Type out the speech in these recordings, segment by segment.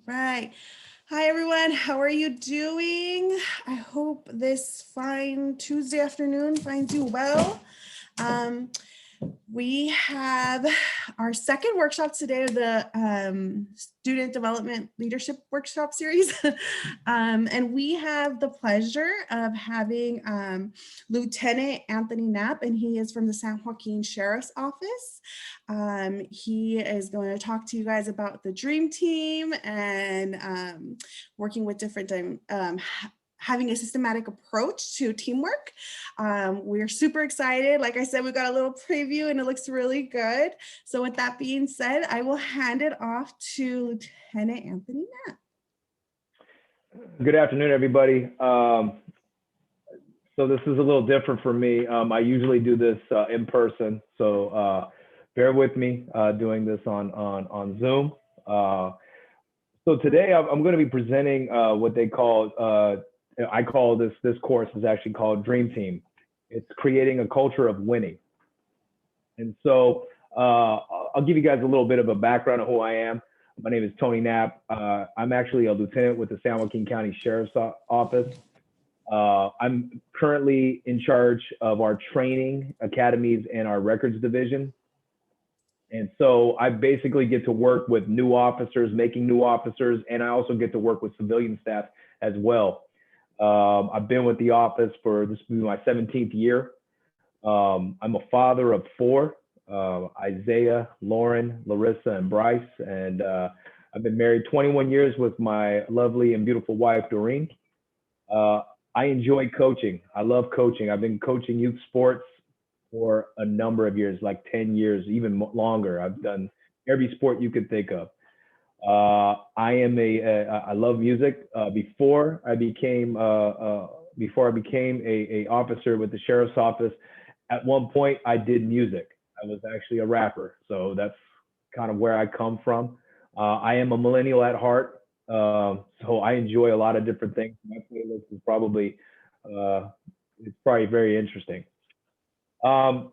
Right. Hi, everyone. How are you doing? I hope this fine Tuesday afternoon finds you well. Um, we have our second workshop today of the Student Development Leadership Workshop Series. And we have the pleasure of having Lieutenant Anthony Knapp, and he is from the San Joaquin Sheriff's Office. He is going to talk to you guys about the Dream Team and working with different having a systematic approach to teamwork. We're super excited. Like I said, we got a little preview and it looks really good. So with that being said, I will hand it off to Lieutenant Anthony Knapp. Good afternoon, everybody. So this is a little different for me. I usually do this in person, so bear with me doing this on Zoom. So today I'm going to be presenting what they call I call this course is actually called Dream Team. It's creating a culture of winning. And so I'll give you guys a little bit of a background of who I am. My name is Tony Knapp. I'm actually a lieutenant with the San Joaquin County Sheriff's Office. I'm currently in charge of our training academies and our records division. And so I basically get to work with new officers, making new officers, and I also get to work with civilian staff as well. I've been with the office for this will be my 17th year. I'm a father of four, Isaiah, Lauren, Larissa, and Bryce. And I've been married 21 years with my lovely and beautiful wife, Doreen. I enjoy coaching. I love coaching. I've been coaching youth sports for a number of years, like 10 years, even longer. I've done every sport you could think of. I love music. Before I became a officer with the sheriff's office, at one point I did music. I was actually a rapper, so that's kind of where I come from. I am a millennial at heart, so I enjoy a lot of different things. My playlist is probably it's probably very interesting. Um,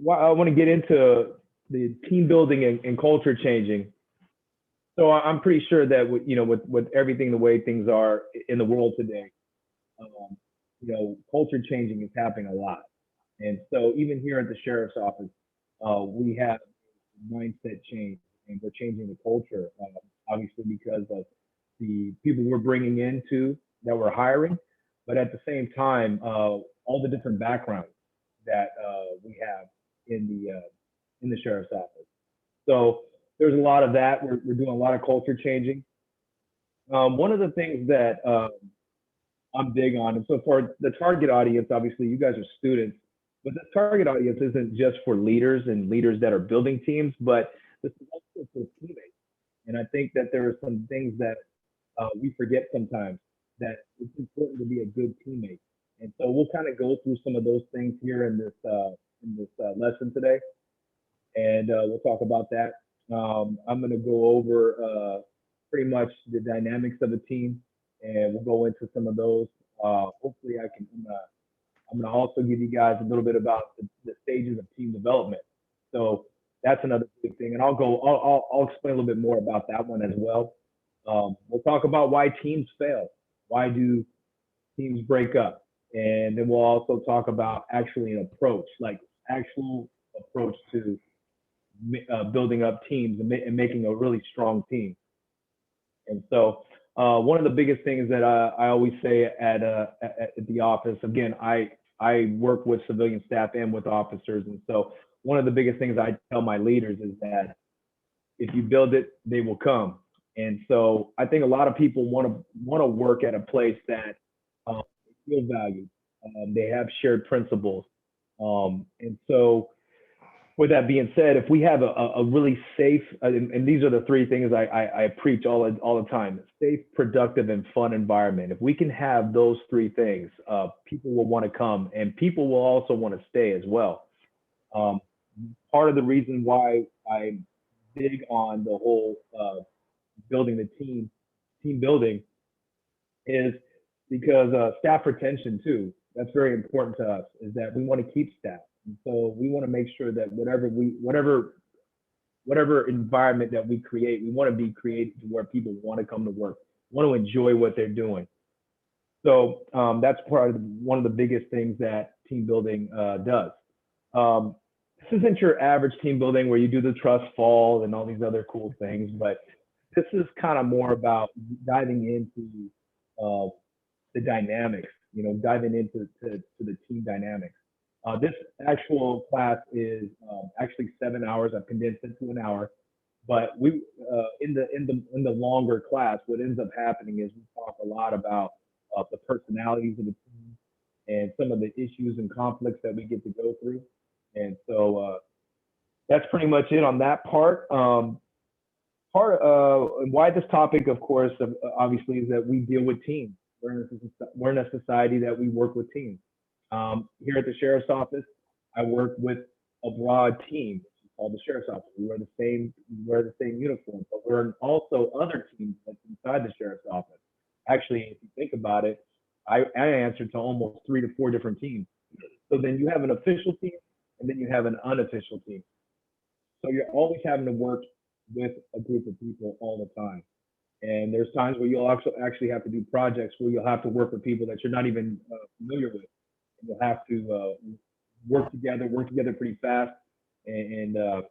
I want to get into the team building and culture changing. So I'm pretty sure that with everything the way things are in the world today, um, culture changing is happening a lot. And so even here at the sheriff's office, we have mindset change, and we're changing the culture, obviously because of the people we're bringing into that we're hiring, but at the same time, all the different backgrounds that we have in the sheriff's office. So there's a lot of that. We're doing a lot of culture changing. One of the things that I'm big on, and so for the target audience, obviously you guys are students, but the target audience isn't just for leaders and leaders that are building teams, but this is also for teammates. And I think that there are some things that we forget sometimes, that it's important to be a good teammate. And so we'll kind of go through some of those things here in this lesson today, and we'll talk about that. I'm going to go over pretty much the dynamics of a team, and we'll go into some of those. Hopefully, I'm going to also give you guys a little bit about the stages of team development. So that's another big thing, and I'll explain a little bit more about that one as well. We'll talk about why teams fail. Why do teams break up? And then we'll also talk about actually an approach, like actual approach to building up teams and making a really strong team. And so one of the biggest things that I always say at the office, again, I work with civilian staff and with officers. And so one of the biggest things I tell my leaders is that if you build it, they will come. And so I think a lot of people want to work at a place that they feel valued. They have shared principles. And so with that being said, if we have a really safe, and these are the three things I preach all the time: safe, productive, and fun environment. If we can have those three things, people will want to come, and people will also want to stay as well. Um, Part of the reason why I'm big on the whole building the team building, is because staff retention too. That's very important to us. Is that we want to keep staff, and so we want to make sure that whatever whatever environment that we create, we want to be created to where people want to come to work, want to enjoy what they're doing. So that's part of one of the biggest things that team building does. Um, this isn't your average team building where you do the trust fall and all these other cool things, but this is kind of more about diving into uh, the dynamics, diving into the team dynamics. This actual class is actually 7 hours. I've condensed it to an hour, but we in the longer class, what ends up happening is we talk a lot about the personalities of the team and some of the issues and conflicts that we get to go through. And so that's pretty much it on that part. Why this topic, of course, obviously, is that we deal with teams. We're in a society that we work with teams. Here at the sheriff's office, I work with a broad team called the sheriff's office. We wear the same uniform, but we're in also other teams that's inside the sheriff's office. Actually, if you think about it, I answer to almost 3 to 4 different teams. So then you have an official team, and then you have an unofficial team. So you're always having to work with a group of people all the time. And there's times where you'll actually have to do projects where you'll have to work with people that you're not even familiar with. And you'll have to work together pretty fast, and so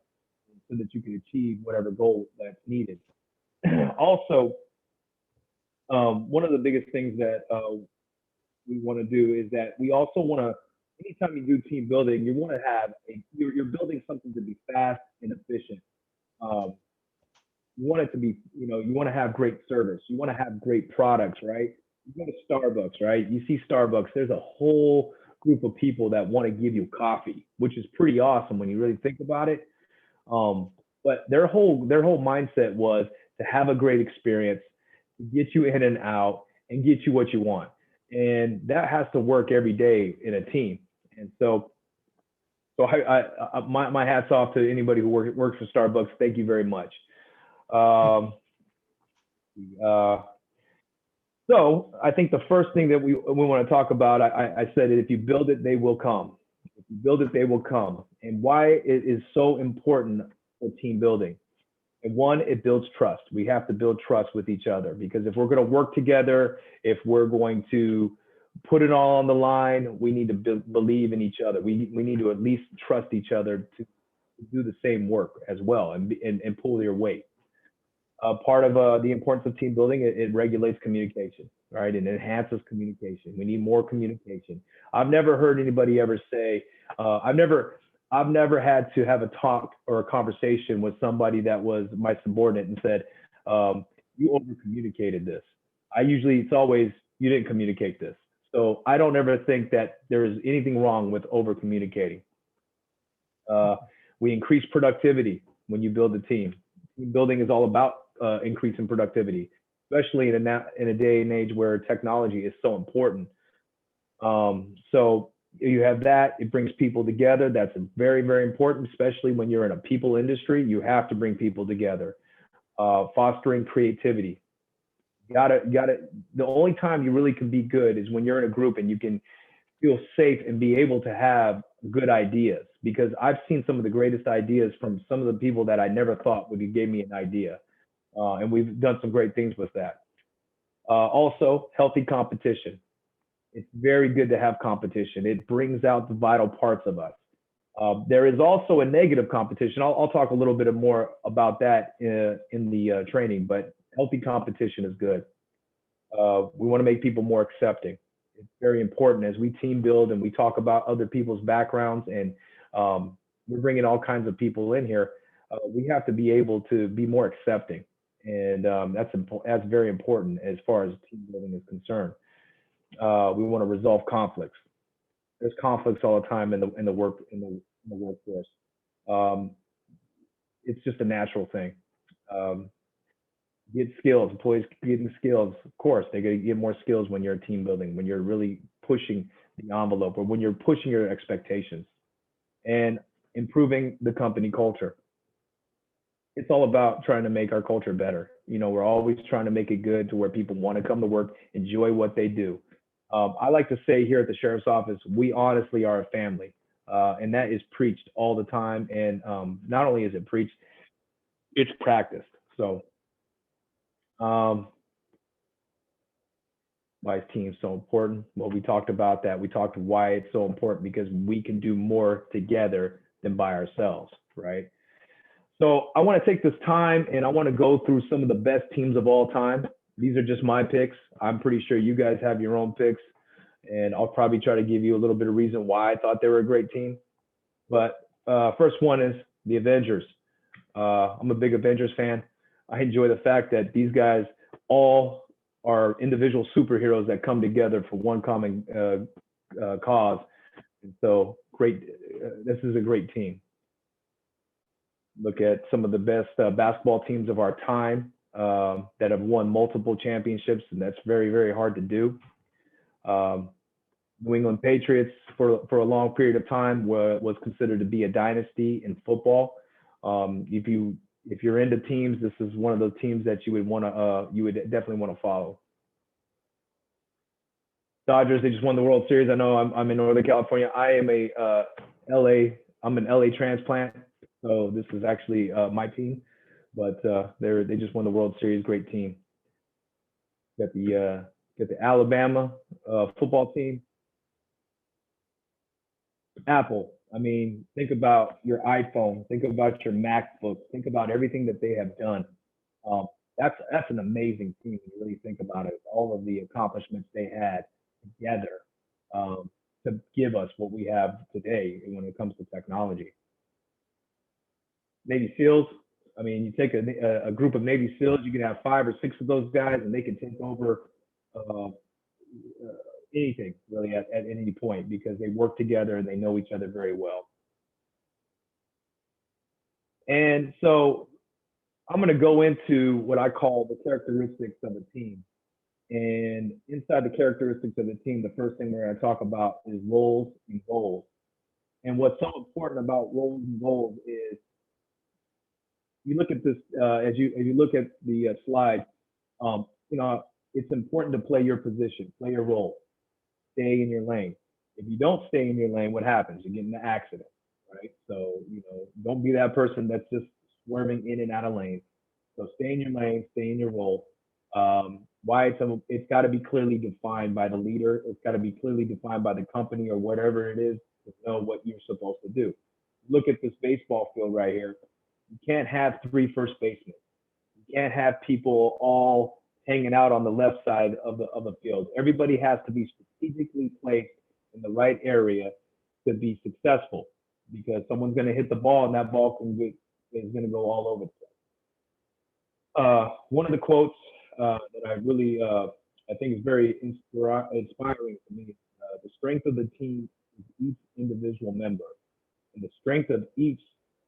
that you can achieve whatever goal that's needed. Also, one of the biggest things that we want to do is that we also want to, anytime you do team building, you want to have you're building something to be fast and efficient. Um, you want it to be, you want to have great service. You want to have great products, right? You go to Starbucks, right? You see Starbucks, there's a whole group of people that want to give you coffee, which is pretty awesome when you really think about it. Um, but their whole mindset was to have a great experience, to get you in and out, and get you what you want. And that has to work every day in a team. And so my hats off to anybody who works for Starbucks. Thank you very much. Um, uh, so I think the first thing that we want to talk about, I said it, if you build it, they will come. If you build it, they will come. And why it is so important for team building. And one, it builds trust. We have to build trust with each other, because if we're going to work together, if we're going to put it all on the line, we need to believe in each other. We need to at least trust each other to do the same work as well, and pull their weight. Part of the importance of team building, it regulates communication, right? It enhances communication. We need more communication. I've never heard anybody ever say, I've never had to have a talk or a conversation with somebody that was my subordinate and said, you over communicated this. It's always, you didn't communicate this. So I don't ever think that there is anything wrong with over communicating. Uh, we increase productivity when you build a team. Team building is all about increasing productivity, especially in a day and age where technology is so important. So you have that, it brings people together. That's very, very important, especially when you're in a people industry. You have to bring people together. Fostering creativity. You gotta, the only time you really can be good is when you're in a group and you can feel safe and be able to have good ideas, because I've seen some of the greatest ideas from some of the people that I never thought would give me an idea. And we've done some great things with that. Also, healthy competition. It's very good to have competition. It brings out the vital parts of us. There is also a negative competition. I'll talk a little bit more about that in the training, but healthy competition is good. We want to make people more accepting. It's very important as we team build and we talk about other people's backgrounds, and we're bringing all kinds of people in here. We have to be able to be more accepting, and that's very important as far as team building is concerned. We want to resolve conflicts. There's conflicts all the time in the workforce. Um, it's just a natural thing. Um, get skills. Employees getting skills. Of course, they got to get more skills when you're team building, when you're really pushing the envelope, or when you're pushing your expectations, and improving the company culture. It's all about trying to make our culture better. We're always trying to make it good to where people want to come to work, enjoy what they do. I like to say here at the sheriff's office, we honestly are a family, and that is preached all the time. And not only is it preached, it's practiced. So why is team so important? Well, we talked about that. We talked why it's so important because we can do more together than by ourselves, right? So I want to take this time and I want to go through some of the best teams of all time. These are just my picks. I'm pretty sure you guys have your own picks, and I'll probably try to give you a little bit of reason why I thought they were a great team. But first one is the Avengers. I'm a big Avengers fan. I enjoy the fact that these guys all are individual superheroes that come together for one common cause. And so, great. This is a great team. Look at some of the best basketball teams of our time that have won multiple championships, and that's very, very hard to do. New England Patriots for a long period of time was considered to be a dynasty in football. If you're into teams, this is one of those teams that you would definitely want to follow. Dodgers, they just won the World Series. I know I'm in Northern California. I am I'm an LA transplant, so this is actually my team. But they just won the World Series. Great team. Got the Alabama football team. Apple. I mean, think about your iPhone. Think about your MacBook. Think about everything that they have done. That's an amazing team when you really think about it. All of the accomplishments they had together to give us what we have today when it comes to technology. Navy SEALs. I mean, you take a group of Navy SEALs, you can have 5 or 6 of those guys, and they can take over anything really at any point because they work together and they know each other very well. And so I'm going to go into what I call the characteristics of a team. And inside the characteristics of the team, the first thing we're going to talk about is roles and goals. And what's so important about roles and goals is you look at this as you look at the slide. It's important to play your position, play your role, stay in your lane. If you don't stay in your lane, what happens? You get in an accident, right? So don't be that person that's just swerving in and out of lanes. So stay in your lane, stay in your role. Why it's got to be clearly defined by the leader. It's got to be clearly defined by the company or whatever it is to know what you're supposed to do. Look at this baseball field right here. You can't have 3 first basemen. You can't have people all hanging out on the left side of the field. Everybody has to be strategically placed in the right area to be successful because someone's going to hit the ball and that ball is going to go all over the place. One of the quotes that I really I think is very inspiring to me. The strength of the team is each individual member, and the strength of each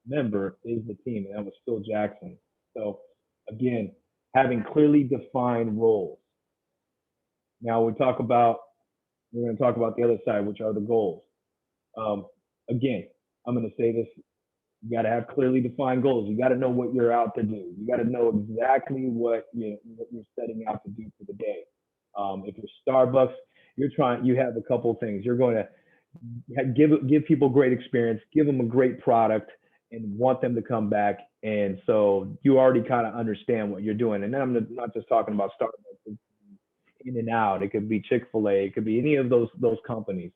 member is the team. And that was Phil Jackson. So again, having clearly defined roles. Now we're going to talk about the other side, which are the goals. Again, I'm going to say this. You got to have clearly defined goals. You got to know what you're out to do. You got to know exactly what you're setting out to do for the day. If you're Starbucks, you have a couple of things. You're going to give people great experience, give them a great product, and want them to come back. And so you already kind of understand what you're doing. And then I'm not just talking about Starbucks. It's in and out. It could be Chick-fil-A. It could be any of those companies.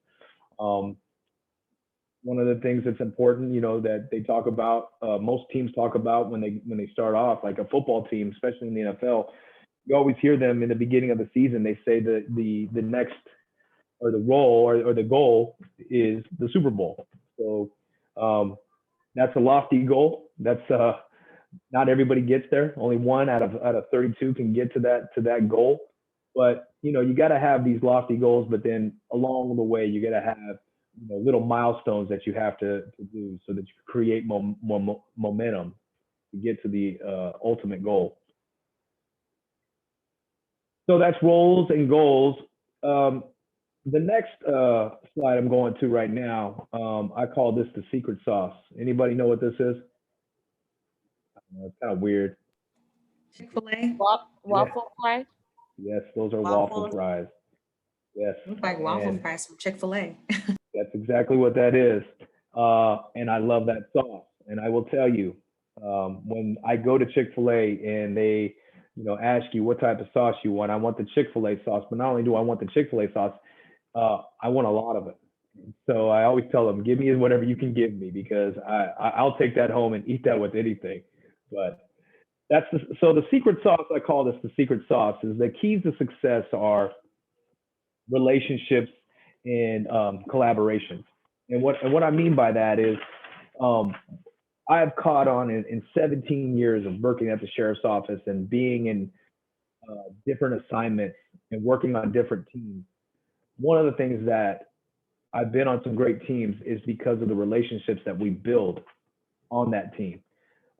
One of the things that's important, that they talk about, most teams talk about when they start off, like a football team, especially in the NFL, you always hear them in the beginning of the season. They say that the next or the role or the goal is the Super Bowl. So that's a lofty goal. That's not everybody gets there. Only one out of 32 can get to that goal. But you got to have these lofty goals, but then along the way you got to have little milestones that you have to do so that you create more momentum to get to the ultimate goal. So that's roles and goals. The next slide I'm going to right now, I call this the secret sauce. Anybody know what this is? It's kind of weird. Chick-fil-A. Waffle fries. Yes, those are waffle fries. Yes. Look like waffle fries from Chick-fil-A. That's exactly what that is. And I love that sauce. And I will tell you, When I go to Chick-fil-A and they, ask you what type of sauce you want, I want the Chick-fil-A sauce. But not only do I want the Chick-fil-A sauce, I want a lot of it. So I always tell them, give me whatever you can give me because I'll take that home and eat that with anything. But so the secret sauce, I call this the secret sauce, is the keys to success are relationships and collaborations. And what I mean by that is um, I have caught on in 17 years of working at the sheriff's office and being in different assignments and working on different teams. One of the things that I've been on some great teams is because of the relationships that we build on that team.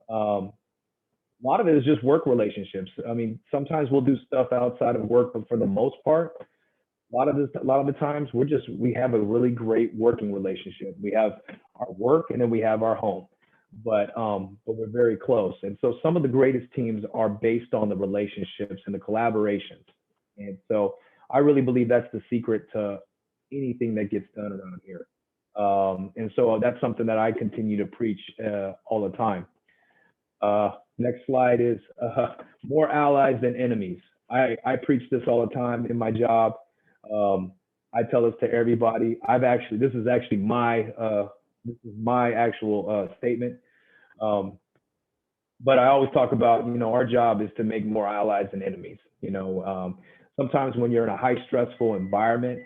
Um, a lot of it is just work relationships. I mean, sometimes we'll do stuff outside of work, but for the most part, a lot of the times we have a really great working relationship. We have our work and then we have our home, but we're very close. And so some of the greatest teams are based on the relationships and the collaborations. And so I really believe that's the secret to anything that gets done around here. And so that's something that I continue to preach all the time. Next slide is more allies than enemies. I preach this all the time in my job. I tell this to everybody. This is actually my actual statement. But I always talk about, our job is to make more allies than enemies. Sometimes when you're in a high stressful environment,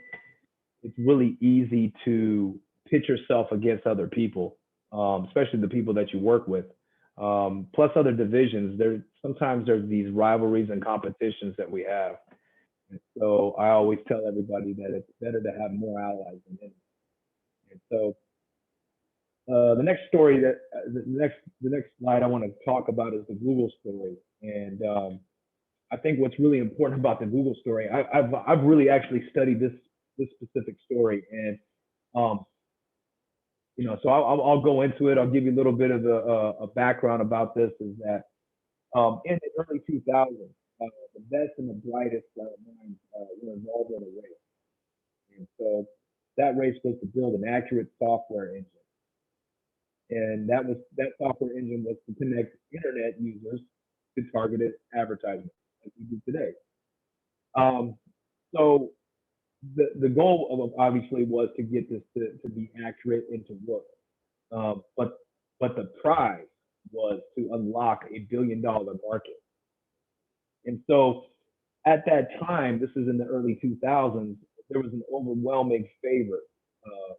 it's really easy to pitch yourself against other people, especially the people that you work with. Plus other divisions, sometimes there's these rivalries and competitions that we have. And so I always tell everybody that it's better to have more allies than enemies. And so the next story the next slide I want to talk about is the Google story. And I think what's really important about the Google story, I've really actually studied this specific story, and so I'll go into it. I'll give you a little bit of a background about this. Is that in the early 2000s, the best and the brightest minds were involved in a race, and so that race was to build an accurate software engine, and that software engine was to connect internet users to targeted advertisements, like we do today. Um, so the goal of obviously was to get this to be accurate and to work. But the prize was to unlock $1 billion market. And so at that time, this is in the early 2000s, there was an overwhelming favorite.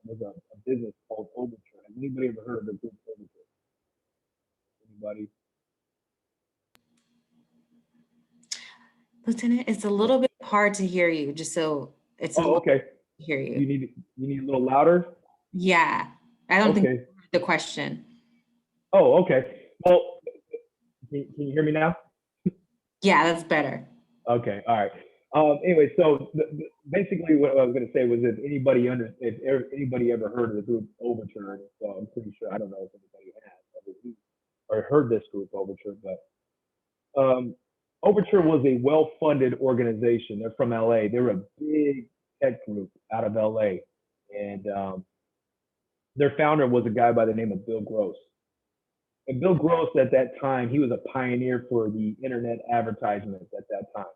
Was a business called Overture. Has anybody ever heard of the group Overture? Anybody? Lieutenant, it's a little bit hard to hear you, just so it's a Oh, little okay. to hear You you. need a little louder. Yeah, I don't think Okay. you heard the question. Oh, okay. Well, can you hear me now? Yeah, that's better. Okay, all right. Anyway, so basically what I was going to say was if anybody ever heard of the group Overture, so I'm pretty sure, I don't know if anybody has or heard this group Overture, but Overture was a well-funded organization. They're from LA. They were a big tech group out of LA. And their founder was a guy by the name of Bill Gross. And Bill Gross at that time, he was a pioneer for the internet advertisements at that time.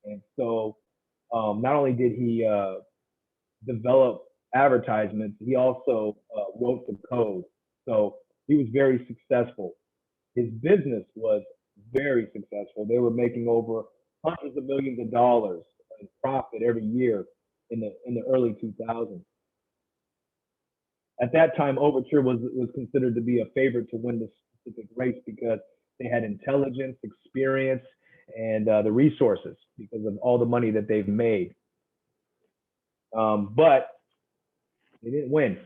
And so not only did he develop advertisements, he also wrote the code. So he was very successful. His business was very successful. They were making over hundreds of millions of dollars in profit every year in the early 2000s. At that time, Overture was considered to be a favorite to win this specific race because they had intelligence, experience, and the resources because of all the money that they've made. But they didn't win.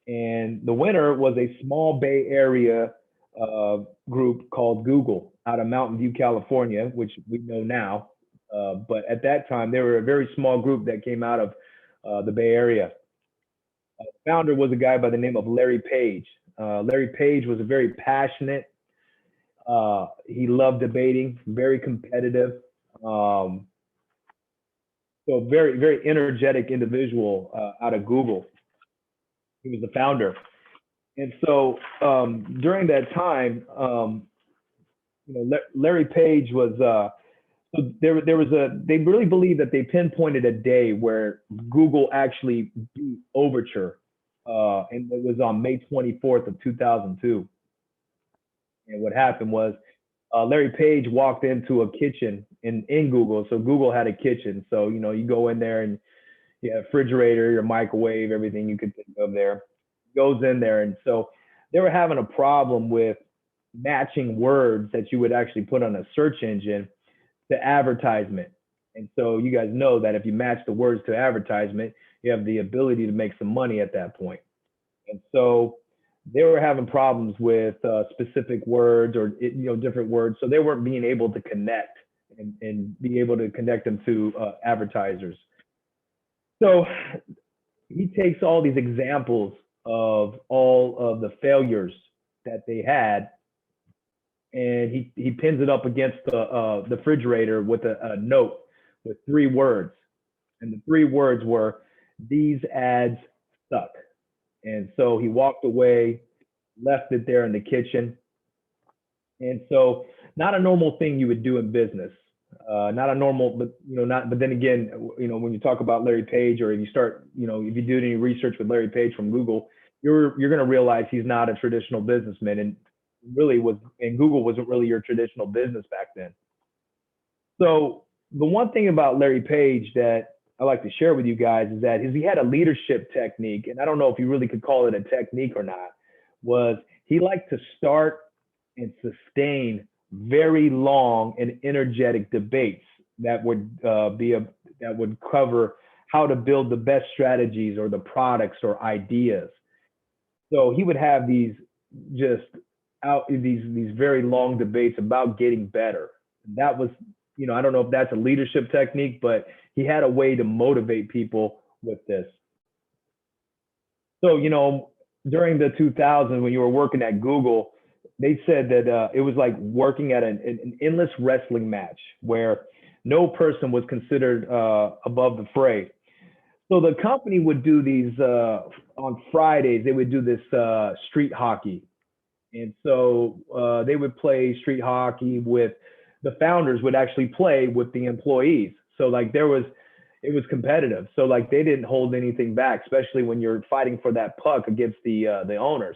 And the winner was a small Bay Area group called Google out of Mountain View, California, which we know now. But at that time, they were a very small group that came out of the Bay Area. The founder was a guy by the name of Larry Page. Larry Page was a very passionate. He loved debating, very competitive. So very, very energetic individual out of Google. He was the founder. And so during that time, Larry Page was, so there was they really believe that they pinpointed a day where Google actually beat Overture. And it was on May 24th of 2002. And what happened was Larry Page walked into a kitchen in Google. So Google had a kitchen. So, you go in there and you have refrigerator, your microwave, everything you could think of there. Goes in there. And so they were having a problem with matching words that you would actually put on a search engine to advertisement. And so you guys know that if you match the words to advertisement, you have the ability to make some money at that point. And so they were having problems with specific words or different words, so they weren't being able to connect and be able to connect them to advertisers. So he takes all these examples of all of the failures that they had, and he pins it up against the refrigerator with a note with 3 words, and the 3 words were, "These ads suck." And so he walked away, left it there in the kitchen. And so not a normal thing you would do in business. Not a normal, but but then again, when you talk about Larry Page, or if you start, if you do any research with Larry Page from Google, you're going to realize he's not a traditional businessman, and Google wasn't really your traditional business back then. So the one thing about Larry Page that I like to share with you guys is that he had a leadership technique, and I don't know if you really could call it a technique or not, was he liked to start and sustain very long and energetic debates that would that would cover how to build the best strategies or the products or ideas. So he would have these these very long debates about getting better. That was, I don't know if that's a leadership technique, but he had a way to motivate people with this. So, during the 2000s, when you were working at Google, they said that it was like working at an endless wrestling match where no person was considered above the fray. So the company would do these on Fridays. They would do this street hockey, and so they would play street hockey with the founders would actually play with the employees. So like it was competitive. So like they didn't hold anything back, especially when you're fighting for that puck against the owners.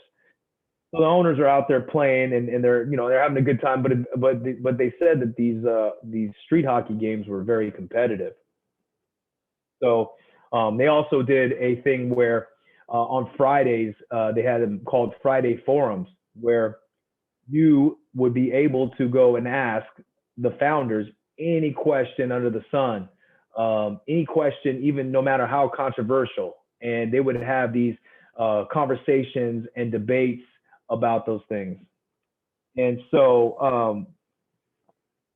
So the owners are out there playing and they're they're having a good time, but they said that these street hockey games were very competitive. So they also did a thing where on Fridays they had them called Friday forums, where you would be able to go and ask the founders any question under the sun, any question, even no matter how controversial, and they would have these conversations and debates about those things. And so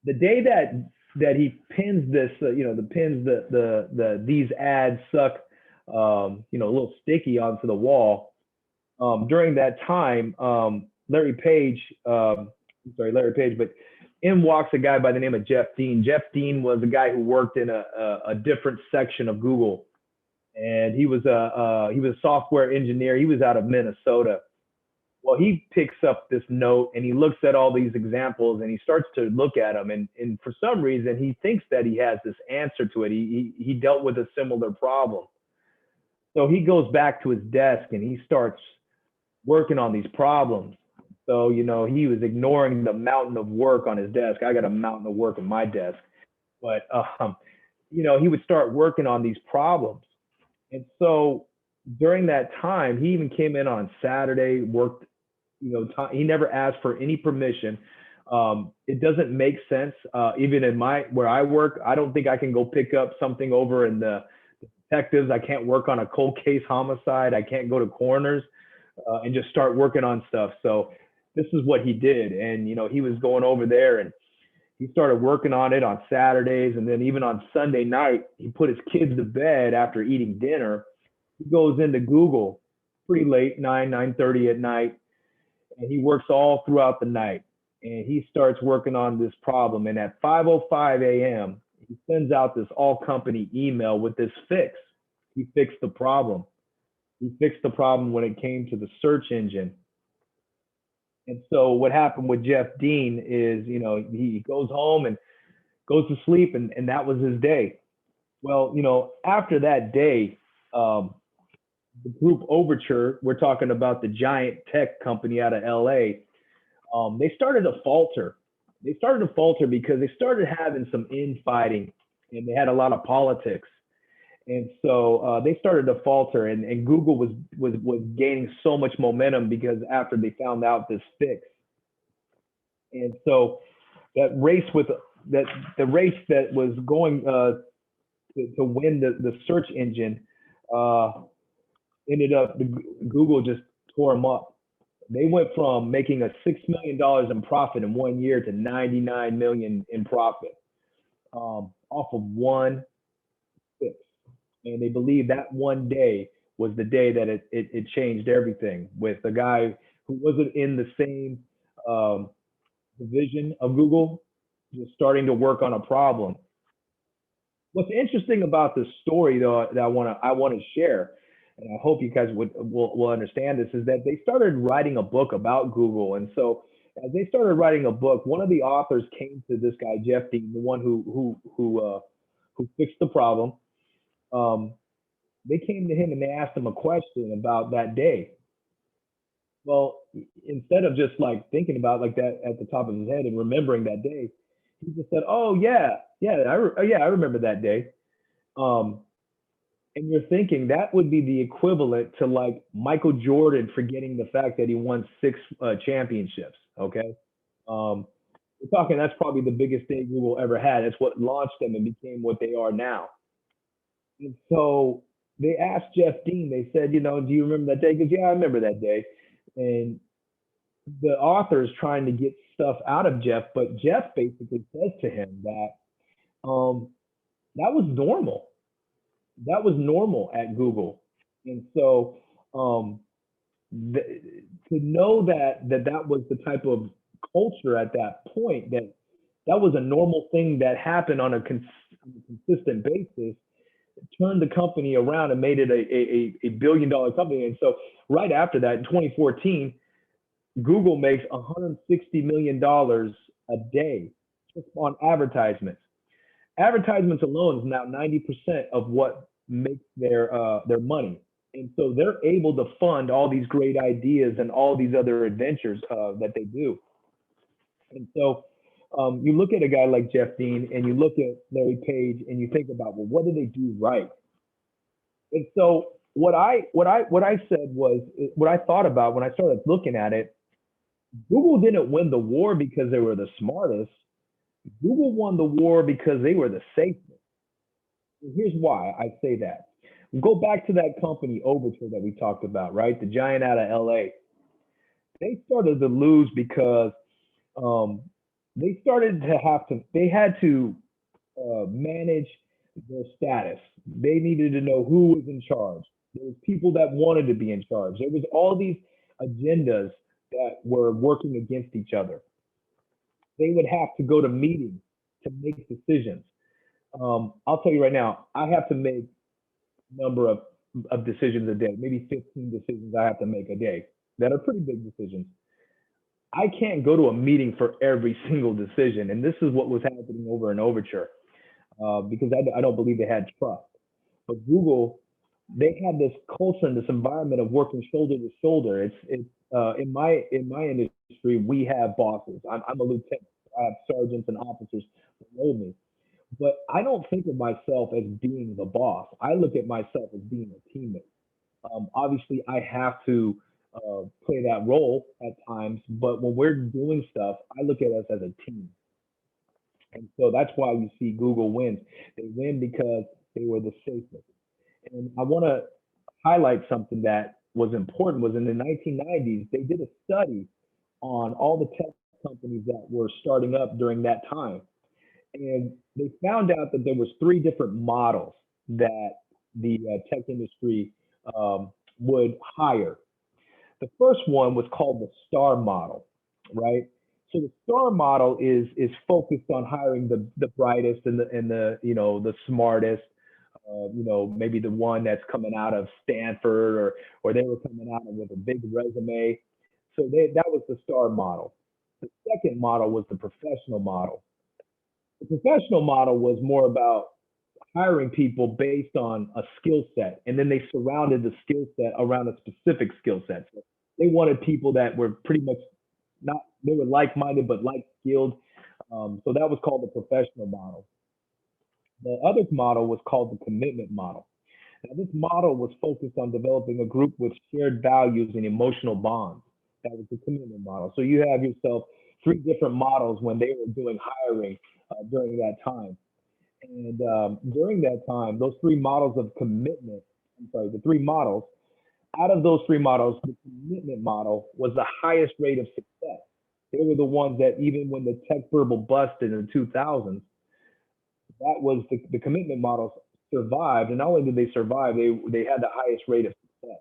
the day that he pins this, the these ads suck, a little sticky onto the wall. During that time, Larry Page, but in walks a guy by the name of Jeff Dean. Jeff Dean was a guy who worked in a different section of Google, and he was a software engineer. He was out of Minnesota. Well, he picks up this note and he looks at all these examples and he starts to look at them. And for some reason, he thinks that he has this answer to it. He dealt with a similar problem. So he goes back to his desk and he starts working on these problems. So, he was ignoring the mountain of work on his desk. I got a mountain of work on my desk. But, he would start working on these problems. And so during that time, he even came in on Saturday, worked, he never asked for any permission. It doesn't make sense. Even in where I work, I don't think I can go pick up something over in the detectives. I can't work on a cold case homicide. I can't go to coroners and just start working on stuff. So this is what he did. And, he was going over there and he started working on it on Saturdays. And then even on Sunday night, he put his kids to bed after eating dinner. He goes into Google pretty late, 9:30 at night, and he works all throughout the night. And he starts working on this problem. And at 5:05 a.m., he sends out this all company email with this fix. He fixed the problem. He fixed the problem when it came to the search engine. And so what happened with Jeff Dean is, he goes home and goes to sleep, and that was his day. Well, after that day, the group Overture, we're talking about the giant tech company out of LA, they started to falter. They started to falter because they started having some infighting, and they had a lot of politics. And so they started to falter, and Google was gaining so much momentum because after they found out this fix. And so that race the race that was going to win the search engine ended up Google just tore them up. They went from making a $6 million in profit in 1 year to 99 million in profit off of one fix. And they believe that one day was the day that it changed everything, with a guy who wasn't in the same division of Google just starting to work on a problem. What's interesting about this story, though, that I want to share, and I hope you guys will understand this, is that they started writing a book about Google. And so as they started writing a book, one of the authors came to this guy Jeff Dean, the one who fixed the problem. They came to him and they asked him a question about that day. Well, instead of just like thinking about like that at the top of his head and remembering that day, he just said, "Oh yeah, I remember that day." And you're thinking that would be the equivalent to like Michael Jordan forgetting the fact that he won 6 championships. Okay, we're talking that's probably the biggest day Google ever had. It's what launched them and became what they are now. And so they asked Jeff Dean. They said, "Do you remember that day?" He goes, "Yeah, I remember that day." And the author is trying to get stuff out of Jeff, but Jeff basically says to him that that was normal. That was normal at Google. And so to know that was the type of culture at that point, that was a normal thing that happened on a consistent basis, turned the company around and made it a billion-dollar company. And so right after that, in 2014, Google makes $160 million a day just on advertisements. Advertisements alone is now 90% of what makes their money. And so they're able to fund all these great ideas and all these other adventures that they do. And so you look at a guy like Jeff Dean and you look at Larry Page and you think about, well, what do they do right? And so what I said was, what I thought about when I started looking at it, Google didn't win the war because they were the smartest. Google won the war because they were the safest. And here's why I say that. Go back to that company Overture that we talked about, right? The giant out of LA. They started to lose because they had to manage their status. They needed to know who was in charge. There was people that wanted to be in charge. There was all these agendas that were working against each other. They would have to go to meetings to make decisions. I'll tell you right now, I have to make a number of decisions a day, maybe 15 decisions I have to make a day that are pretty big decisions. I can't go to a meeting for every single decision. And this is what was happening over in Overture because I don't believe they had trust. But Google, they had this culture and this environment of working shoulder to shoulder. It's in my industry, we have bosses. I'm a lieutenant. I have sergeants and officers below me. But I don't think of myself as being the boss. I look at myself as being a teammate. Obviously, I have to play that role at times, but when we're doing stuff, I look at us as a team. And so that's why you see Google wins. They win because they were the safest. And I want to highlight something that was important was in the 1990s, they did a study on all the tech companies that were starting up during that time. And they found out that there was 3 different models that the tech industry would hire. The first one was called the STAR model, right? So the STAR model is focused on hiring the brightest and the smartest, Maybe the one that's coming out of Stanford, or they were coming out with a big resume. So that was the star model. The second model was the professional model. The professional model was more about hiring people based on a skill set, and then they surrounded the skill set around a specific skill set. So they wanted people that were pretty much not, they were like-minded but like-skilled. So that was called the professional model. The other model was called the commitment model. Now, this model was focused on developing a group with shared values and emotional bonds. That was the commitment model. So you have yourself three different models when they were doing hiring during that time. And during that time, those three models of commitment, I'm sorry, the three models, out of those three models, the commitment model was the highest rate of success. They were the ones that, even when the tech bubble busted in the 2000s, that was the commitment models survived. And not only did they survive, they had the highest rate of success.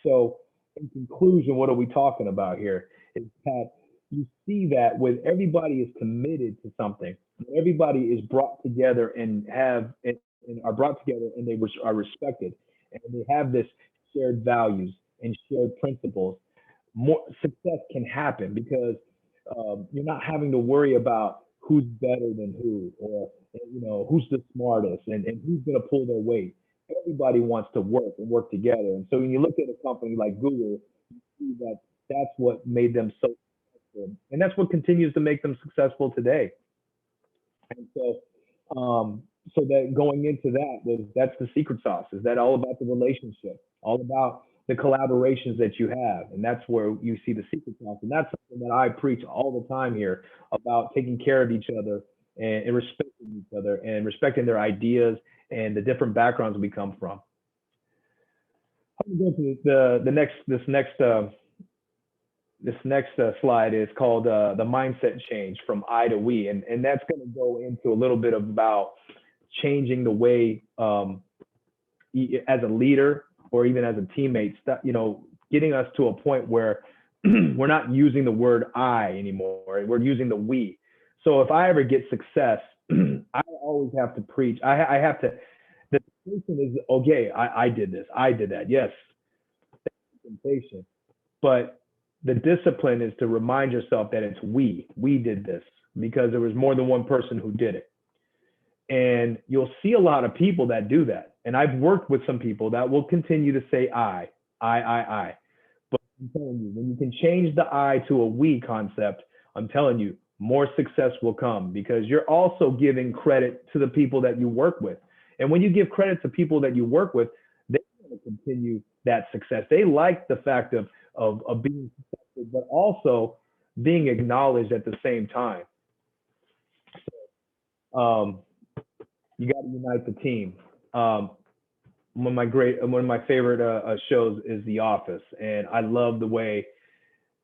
So, in conclusion, what are we talking about here? Is that you see that when everybody is committed to something, when everybody is brought together and are brought together and they are respected, and they have this shared values and shared principles, more success can happen because you're not having to worry about who's better than who, or who's the smartest, and who's going to pull their weight. Everybody wants to work and work together. And so when you look at a company like Google, you see that that's what made them so successful. And that's what continues to make them successful today. And so that going into that's the secret sauce. Is that all about the relationship, all about the collaborations that you have, and that's where you see the secret sauce. And that's something that I preach all the time here about taking care of each other and respecting each other and respecting their ideas and the different backgrounds we come from. I'm going to this next slide is called the mindset change from I to we, and that's going to go into a little bit about changing the way as a leader or even as a teammate, getting us to a point where we're not using the word I anymore. We're using the we. So if I ever get success, I always have to preach. I have to. The temptation is okay. I did this. I did that. Yes, temptation. But the discipline is to remind yourself that it's we. We did this because there was more than one person who did it. And you'll see a lot of people that do that. And I've worked with some people that will continue to say I. But I'm telling you, when you can change the I to a we concept, I'm telling you, more success will come because you're also giving credit to the people that you work with. And when you give credit to people that you work with, they're going to continue that success. They like the fact of being successful, but also being acknowledged at the same time. So, you got to unite the team. One of my favorite shows is The Office, and I love the way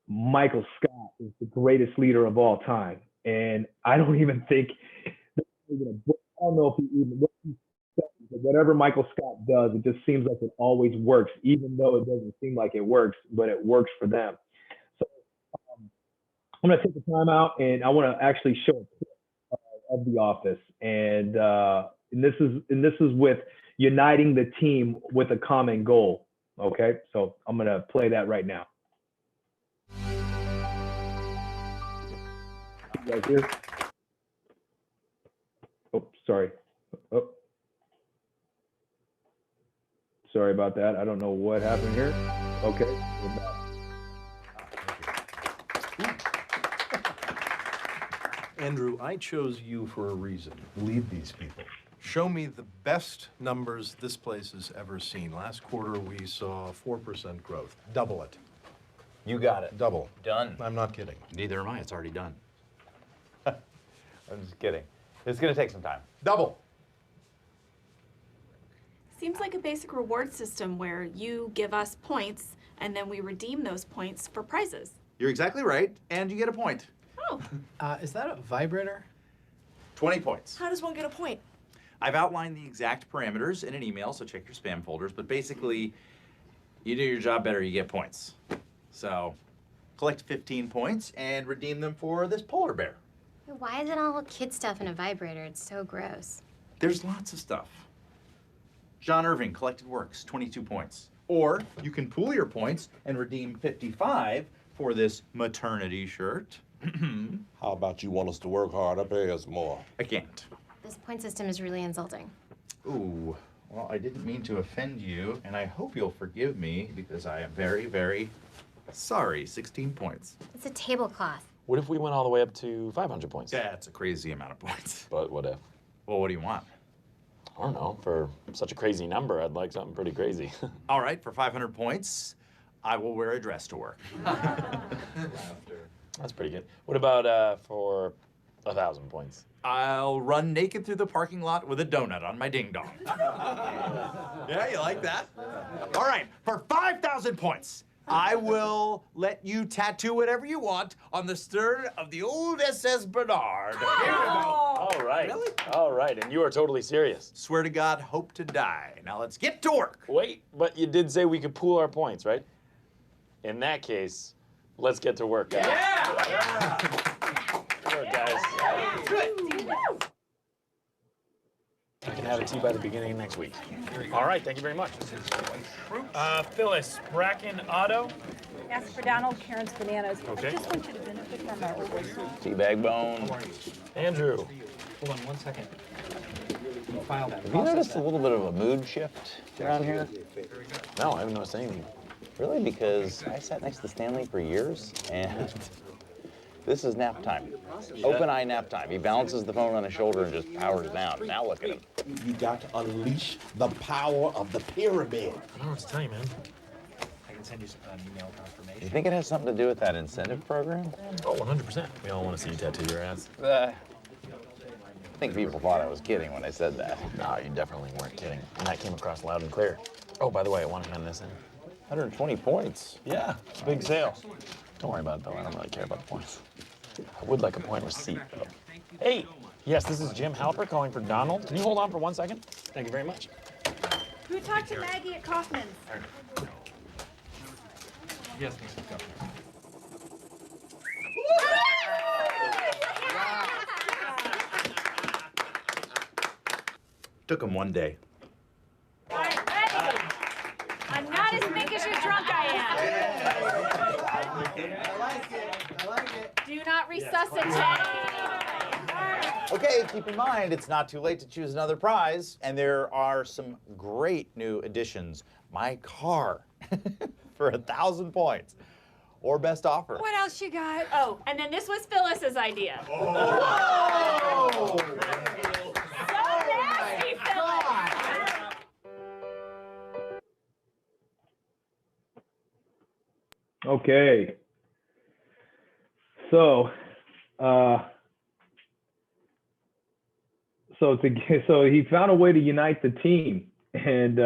Michael Scott is the greatest leader of all time. And I don't even think I don't know if he even whatever Michael Scott does, it just seems like it always works, even though it doesn't seem like it works, but it works for them. So I'm going to take the time out, and I want to actually show a clip of The Office, and this is with uniting the team with a common goal. Okay, so I'm going to play that right now. You guys hear? Oh, sorry. Oh. Sorry about that. I don't know what happened here. Okay, we're back. Andrew, I chose you for a reason. Lead these people. Show me the best numbers this place has ever seen. Last quarter, we saw 4% growth. Double it. You got it. Double. Done. I'm not kidding. Neither am I. It's already done. I'm just kidding. It's going to take some time. Double. Seems like a basic reward system where you give us points and then we redeem those points for prizes. You're exactly right, and you get a point. Oh. Is that a vibrator? 20 points. How does one get a point? I've outlined the exact parameters in an email, so check your spam folders, but basically, you do your job better, you get points. So, collect 15 points and redeem them for this polar bear. Why is it all kid stuff in a vibrator? It's so gross. There's lots of stuff. John Irving, collected works, 22 points. Or you can pool your points and redeem 55 for this maternity shirt. How about you want us to work harder, pay us more? I can't. This point system is really insulting. Ooh, well, I didn't mean to offend you, and I hope you'll forgive me because I am very, very sorry. 16 points. It's a tablecloth. What if we went all the way up to 500 points? That's a crazy amount of points. But what if? Well, what do you want? I don't know. For such a crazy number, I'd like something pretty crazy. All right, for 500 points, I will wear a dress to work. That's pretty good. What about for 1,000 points? I'll run naked through the parking lot with a donut on my ding-dong. Yeah, you like that? All right, for 5,000 points, I will let you tattoo whatever you want on the stern of the old SS Bernard. Here we go. All right. Really? All right, and you are totally serious. Swear to God, hope to die. Now let's get to work. Wait, but you did say we could pool our points, right? In that case, let's get to work, guys. Yeah! Good work, guys. Good. I can have a tea by the beginning of next week. All right, thank you very much. Phyllis, Bracken Auto. Ask for Donald, Karen's Bananas. Okay. I just want you to benefit from our over. Teabag bone. Andrew. Hold on 1 second. You file that. Have you noticed a little bit of a mood shift around here? No, I haven't noticed anything. Really? Because I sat next to Stanley for years, and this is nap time. Open eye nap time. He balances the phone on his shoulder and just powers down. Now look at him. You got to unleash the power of the pyramid. I don't know what to tell you, man. I can send you an email confirmation. You think it has something to do with that incentive program? Oh, 100%. We all want to see you tattoo your ass. I think people thought I was kidding when I said that. No, you definitely weren't kidding. And that came across loud and clear. Oh, by the way, I want to hand this in. 120 points. Yeah, it's a big sale. Don't worry about it, though. I don't really care about the points. I would like a point receipt, though. Hey, yes, this is Jim Halper calling for Donald. Can you hold on for 1 second? Thank you very much. Who talked to Maggie at Kaufman's? Yes, Mr. Governor. Took him one day. All right, ready. I'm not as thick as your drunk I am. Do not resuscitate. Okay, keep in mind, it's not too late to choose another prize, and there are some great new additions. My car for 1,000 points, or best offer. What else you got? Oh, and then this was Phyllis's idea. Oh! So nasty, Phyllis. Okay. So, so he found a way to unite the team, and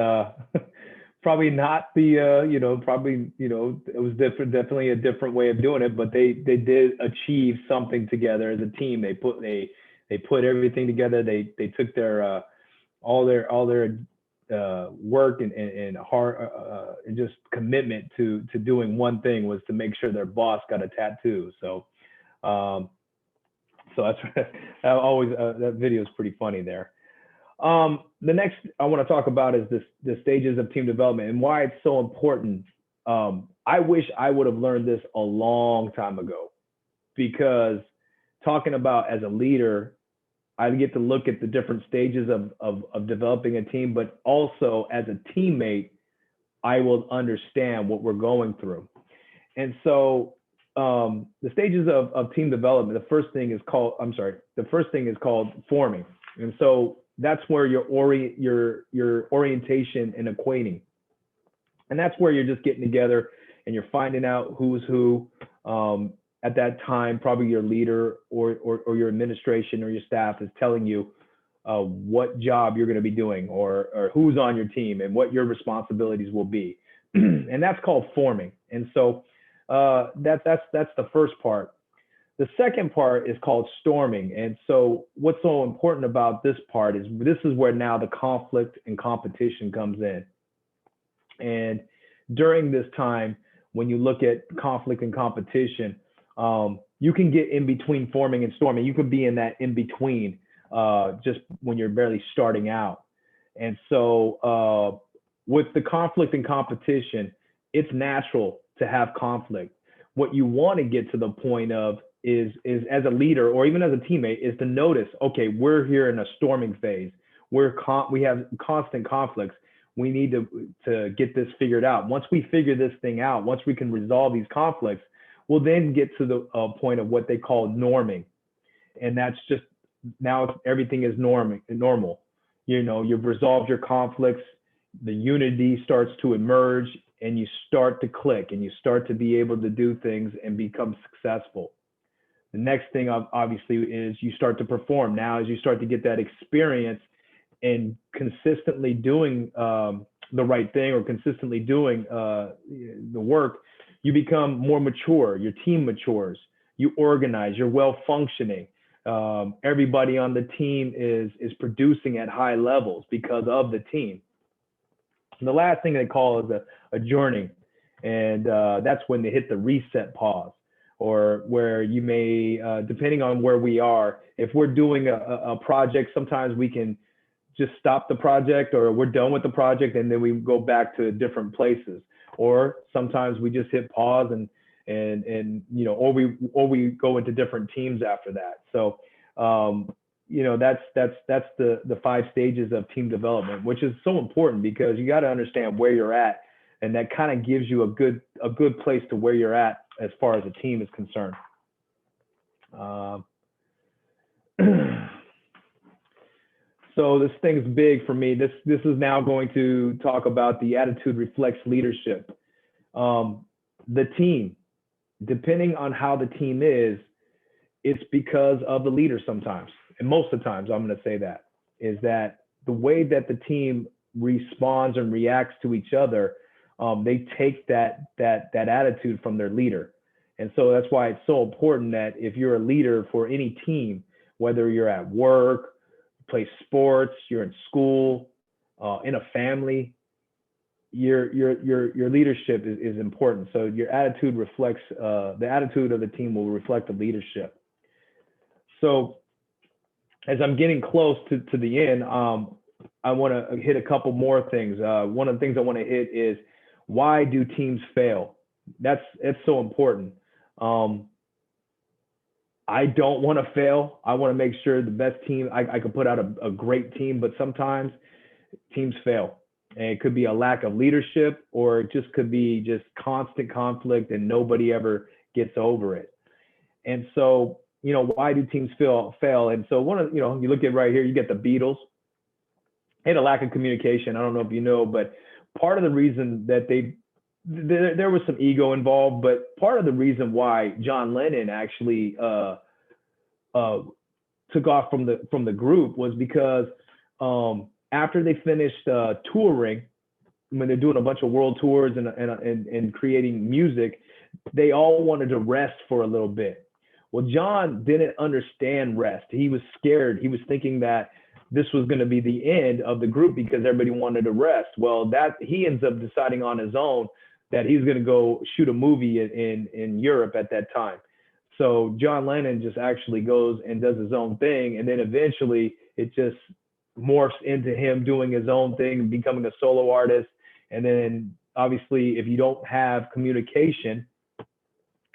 probably not the it was different, definitely a different way of doing it, but they did achieve something together as a team. They put everything together. They took their all their work and hard and just commitment to doing one thing, was to make sure their boss got a tattoo. So that's always that video is pretty funny there. The next I want to talk about is the stages of team development and why it's so important. I wish I would have learned this a long time ago, because talking about as a leader, I get to look at the different stages of developing a team, but also as a teammate, I will understand what we're going through. And so the stages of team development, the first thing is called forming. And so that's where your orientation and acquainting. And that's where you're just getting together and you're finding out who's who. At that time, probably your leader or your administration or your staff is telling you what job you're going to be doing, or who's on your team and what your responsibilities will be. And that's called forming. And so that's the first part. The second part is called storming. And so what's so important about this part is this is where now the conflict and competition comes in. And during this time, when you look at conflict and competition, you can get in between forming and storming. You could be in that in between just when you're barely starting out. And so with the conflict and competition, it's natural to have conflict. What you want to get to the point of is as a leader or even as a teammate is to notice, okay, we're here in a storming phase. We have constant conflicts. We need to get this figured out. Once we figure this thing out, once we can resolve these conflicts, we'll then get to the point of what they call norming. And that's just now everything is normal. You know, you've resolved your conflicts, the unity starts to emerge, and you start to click and you start to be able to do things and become successful. The next thing obviously is you start to perform. Now as you start to get that experience and consistently doing the right thing or consistently doing the work, you become more mature, your team matures, you organize, you're well functioning. Everybody on the team is producing at high levels because of the team. And the last thing they call is a journey. And that's when they hit the reset pause, or where you may, depending on where we are, if we're doing a project, sometimes we can just stop the project, or we're done with the project and then we go back to different places. Or sometimes we just hit pause and you know, or we go into different teams after that. So you know, that's the 5 stages of team development, which is so important because you got to understand where you're at, and that kind of gives you a good place to where you're at as far as a team is concerned. So this thing's big for me. This is now going to talk about the attitude reflects leadership. The team, depending on how the team is, it's because of the leader sometimes. And most of the times, I'm going to say that, is that the way that the team responds and reacts to each other, they take that attitude from their leader. And so that's why it's so important that if you're a leader for any team, whether you're at work, play sports, you're in school, in a family, your leadership is important. So your attitude reflects, the attitude of the team will reflect the leadership. So as I'm getting close to the end, I want to hit a couple more things. One of the things I want to hit is, why do teams fail? It's so important. I don't want to fail. I want to make sure the best team, I could put out a great team, but sometimes teams fail. And it could be a lack of leadership, or it just could be just constant conflict and nobody ever gets over it. And so, you know, why do teams fail? And so you look at right here, you get the Beatles. They had a lack of communication. I don't know if you know, but part of the reason that there was some ego involved, but part of the reason why John Lennon actually took off from the group was because after they finished touring, when they're doing a bunch of world tours and creating music, they all wanted to rest for a little bit. Well, John didn't understand rest. He was scared. He was thinking that this was going to be the end of the group because everybody wanted to rest. Well, he ends up deciding on his own that he's going to go shoot a movie in Europe at that time. So John Lennon just actually goes and does his own thing. And then eventually it just morphs into him doing his own thing, becoming a solo artist. And then obviously, if you don't have communication,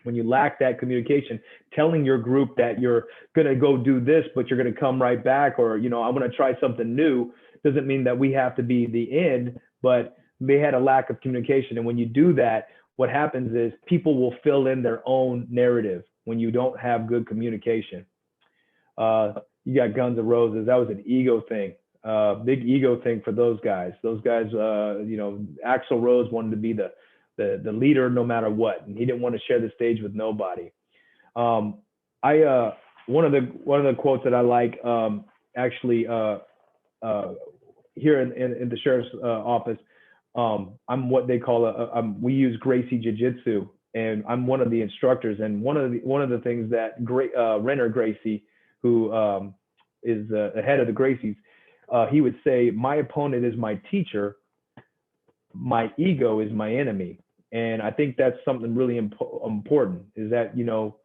when you lack that communication, telling your group that you're going to go do this, but you're going to come right back, or, you know, I'm going to try something new, doesn't mean that we have to be the end, but they had a lack of communication. And when you do that, what happens is people will fill in their own narrative when you don't have good communication. You got Guns N' Roses. That was an ego thing, big ego thing for those guys. Those guys, you know, Axl Rose wanted to be the leader no matter what, and he didn't want to share the stage with nobody. One of the quotes that I like, actually, here in the sheriff's office, I'm what they call we use Gracie Jiu-Jitsu, and I'm one of the instructors. And one of the things that Renner Gracie, who is the head of the Gracies, he would say, "My opponent is my teacher. My ego is my enemy." And I think that's something really important, is that, you know,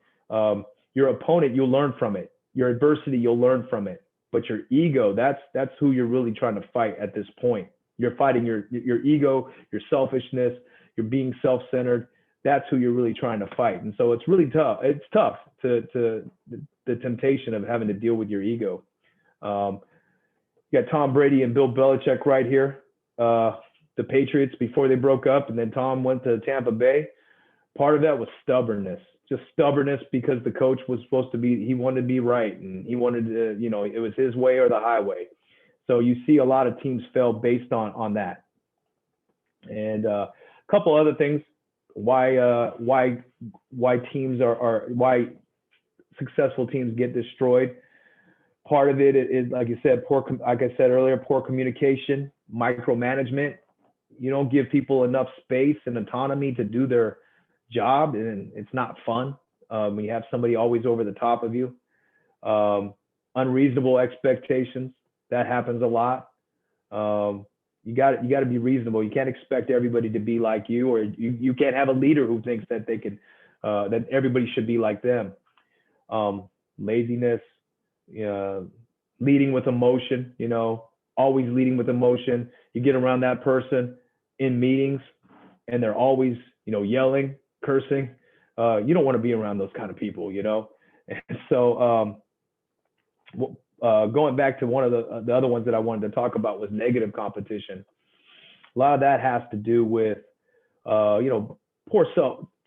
your opponent, you'll learn from it. Your adversity, you'll learn from it. but your ego, that's who you're really trying to fight at this point. You're fighting your ego, your selfishness, you're being self-centered. That's who you're really trying to fight. And so it's really tough. It's tough to the temptation of having to deal with your ego. You got Tom Brady and Bill Belichick right here. The Patriots before they broke up, and then Tom went to Tampa Bay. Part of that was stubbornness, just stubbornness because the coach was supposed to be, he wanted to be right, and he wanted to, you know, it was his way or the highway. So you see a lot of teams fail based on that. And a couple other things, why teams why successful teams get destroyed. Part of it is, like I said earlier, poor communication, micromanagement. You don't give people enough space and autonomy to do their job, and it's not fun. When you have somebody always over the top of you. Unreasonable expectations, that happens a lot. You got to be reasonable. You can't expect everybody to be like you, or you can't have a leader who thinks that they can, that everybody should be like them. Laziness, leading with emotion, always leading with emotion. You get around that person in meetings and they're always, yelling, cursing. You don't want to be around those kind of people, And so going back to one of the other ones that I wanted to talk about was negative competition. A lot of that has to do with, poor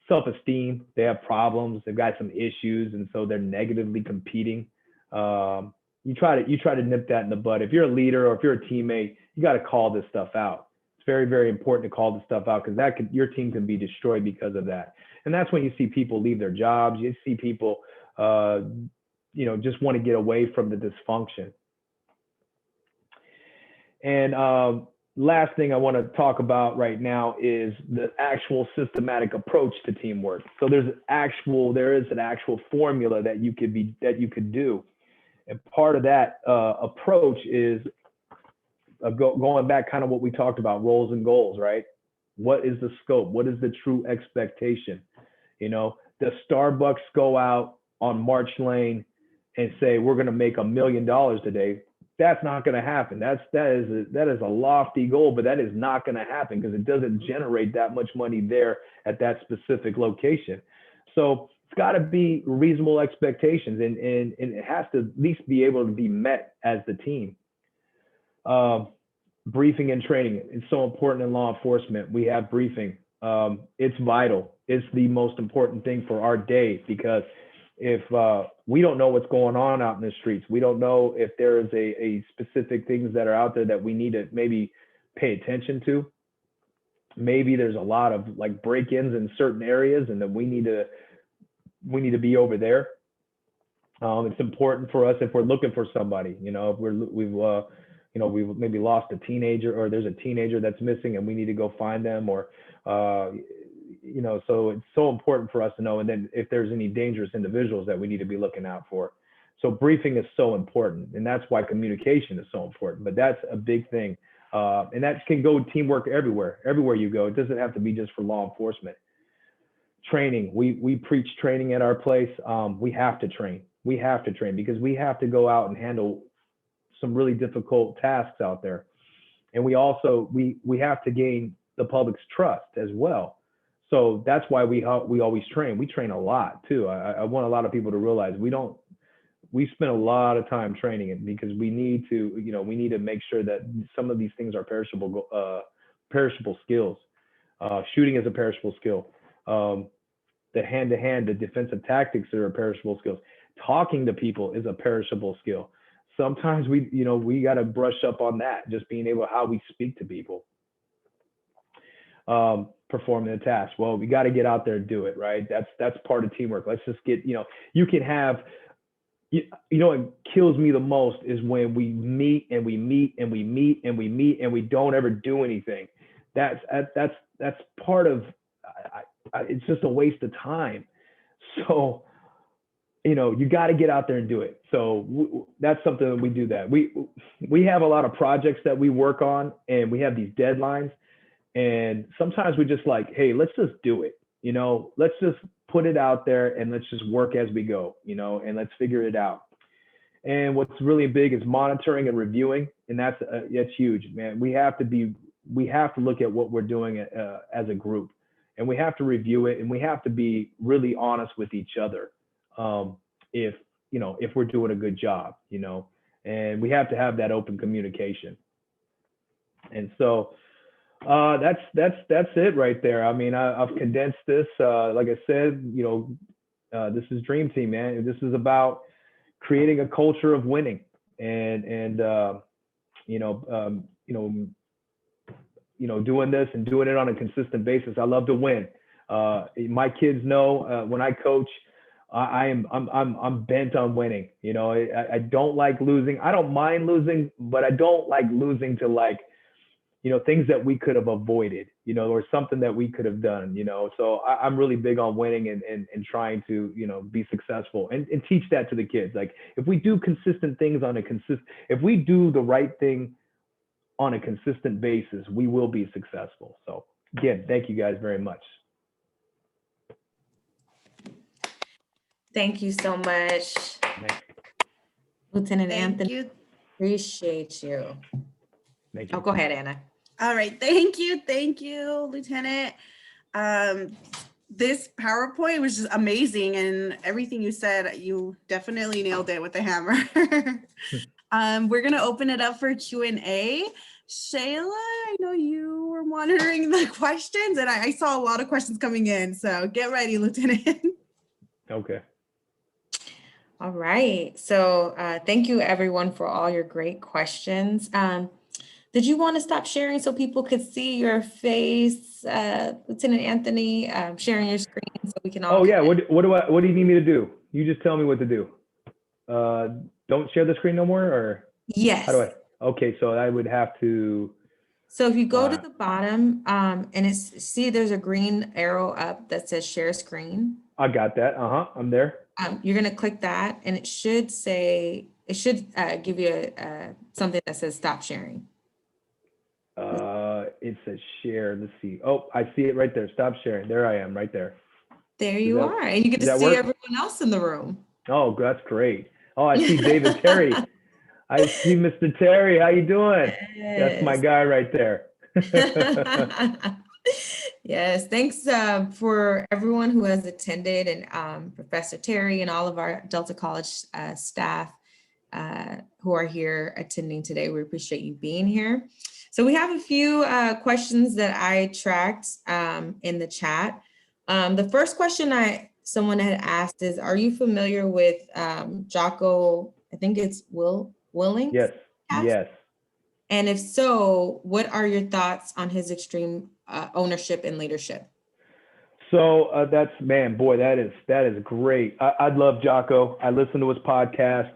self-esteem. They have problems. They've got some issues, and so they're negatively competing. You try to nip that in the bud. If you're a leader or if you're a teammate, you got to call this stuff out. It's very, very important to call this stuff out, because your team can be destroyed because of that. And that's when you see people leave their jobs. You see people, just want to get away from the dysfunction. And last thing I want to talk about right now is the actual systematic approach to teamwork. So there is an actual formula that you could do. And part of that approach is going back kind of what we talked about, roles and goals, right? What is the scope? What is the true expectation? Does Starbucks go out on March Lane and say, we're going to make $1 million today? That's not going to happen. That is a lofty goal, but that is not going to happen because it doesn't generate that much money there at that specific location. So it's got to be reasonable expectations, and it has to at least be able to be met as the team. Briefing and training. It's so important in law enforcement. We have briefing. It's vital. It's the most important thing for our day, because if we don't know what's going on out in the streets, we don't know if there is a specific things that are out there that we need to maybe pay attention to. Maybe there's a lot of like break-ins in certain areas, and then we need to be over there. It's important for us if we're looking for somebody. If we've maybe lost a teenager, or there's a teenager that's missing and we need to go find them, or so it's so important for us to know. And then if there's any dangerous individuals that we need to be looking out for. So briefing is so important, and that's why communication is so important. But that's a big thing, and that can go teamwork everywhere you go. It doesn't have to be just for law enforcement. Training, we preach training at our place. We have to train. We have to train because we have to go out and handle some really difficult tasks out there. And we also, we have to gain the public's trust as well. So that's why we always train. We train a lot too. I want a lot of people to realize we spend a lot of time training it, because we need to make sure that some of these things are perishable skills. Shooting is a perishable skill. The hand-to-hand, the defensive tactics are perishable skills. Talking to people is a perishable skill. Sometimes we got to brush up on that, just being able how we speak to people. Performing the task. Well, we got to get out there and do it, right? That's part of teamwork. Let's just get, you can have, what kills me the most is when we meet and we meet and we meet and we meet and we don't ever do anything. That's part of, it's just a waste of time. So, you got to get out there and do it. So that's something that we do that. We have a lot of projects that we work on, and we have these deadlines, and sometimes we just like, hey, let's just do it. Let's just put it out there and let's just work as we go, and let's figure it out. And what's really big is monitoring and reviewing, and that's huge, man. We have to look at what we're doing as a group, and we have to review it, and we have to be really honest with each other. If we're doing a good job, and we have to have that open communication. And so that's it right there. I mean, I've condensed this. Like I said, this is Dream Team, man. This is about creating a culture of winning, and doing this and doing it on a consistent basis. I love to win. My kids know when I coach, I'm bent on winning. I don't like losing. I don't mind losing, but I don't like losing to things that we could have avoided, or something that we could have done, So I'm really big on winning and trying to, be successful and teach that to the kids. Like, if we do consistent things if we do the right thing on a consistent basis, we will be successful. So again, thank you guys very much. Thank you so much, Lieutenant Anthony. Thank you. Appreciate you. Thank you. Oh, go ahead, Anna. All right. Thank you, Lieutenant. This PowerPoint was just amazing, and everything you said, you definitely nailed it with the hammer. We're going to open it up for Q&A. Shayla, I know you were monitoring the questions, and I saw a lot of questions coming in, so get ready, Lieutenant. Okay. All right. So thank you, everyone, for all your great questions. Did you want to stop sharing so people could see your face, Lieutenant Anthony, sharing your screen so we can all? Oh yeah. What do you need me to do? You just tell me what to do. Don't share the screen no more, or? Yes. How do I? Okay, so I would have to. So if you go to the bottom and see there's a green arrow up that says share screen. I got that. I'm there. You're gonna click that, and it should give you something that says stop sharing. It says share. Let's see. Oh, I see it right there. Stop sharing. There I am, right there. There you are, and you get to see everyone else in the room. Oh, that's great. Oh, I see David Terry. I see Mr. Terry. How you doing? Yes. That's my guy right there. Yes, thanks for everyone who has attended, and Professor Terry and all of our Delta College staff who are here attending today. We appreciate you being here. So we have a few questions that I tracked in the chat. The first question someone had asked is, are you familiar with Jocko? I think it's Willink? Yes, yes. And if so, what are your thoughts on his extreme ownership and leadership? So that is great. I love Jocko. I listen to his podcast.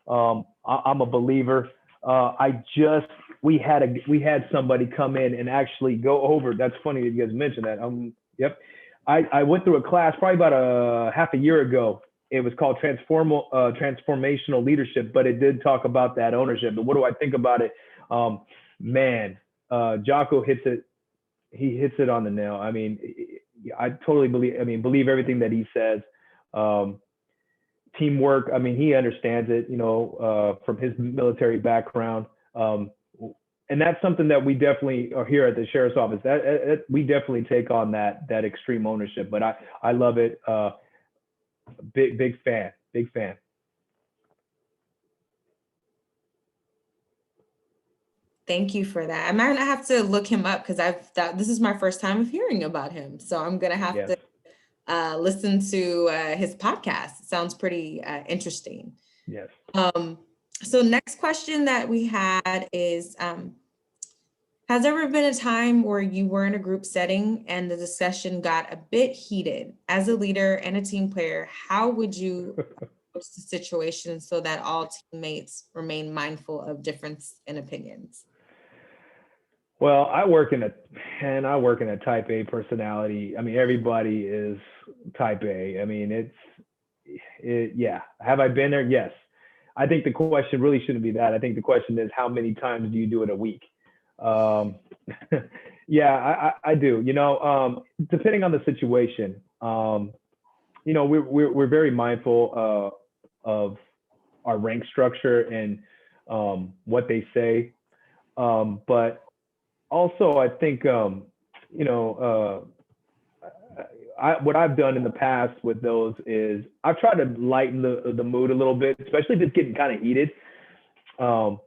I'm a believer. We had somebody come in and actually go over. That's funny that you guys mentioned that. Yep. I went through a class probably about a half a year ago. It was called transformational leadership, but it did talk about that ownership. But what do I think about it? Jocko hits it. He hits it on the nail. I mean, I totally believe everything that he says. Teamwork. I mean, he understands it, from his military background. And that's something that we definitely are here at the Sheriff's Office. That we definitely take on that extreme ownership. But I love it. Big fan. Thank you for that. I might have to look him up because this is my first time of hearing about him. So I'm gonna have to listen to his podcast. It sounds pretty interesting. Yes. So next question that we had is, has there ever been a time where you were in a group setting and the discussion got a bit heated? As a leader and a team player, how would you approach the situation so that all teammates remain mindful of difference in opinions? Well, I work in a type A personality. I mean, everybody is type A. I mean, yeah. Have I been there? Yes. I think the question really shouldn't be that. I think the question is, how many times do you do it a week? Yeah, I do. Depending on the situation, we're very mindful of our rank structure and what they say. But also, I think, what I've done in the past with those is I've tried to lighten the mood a little bit, especially if it's getting kind of heated. I'm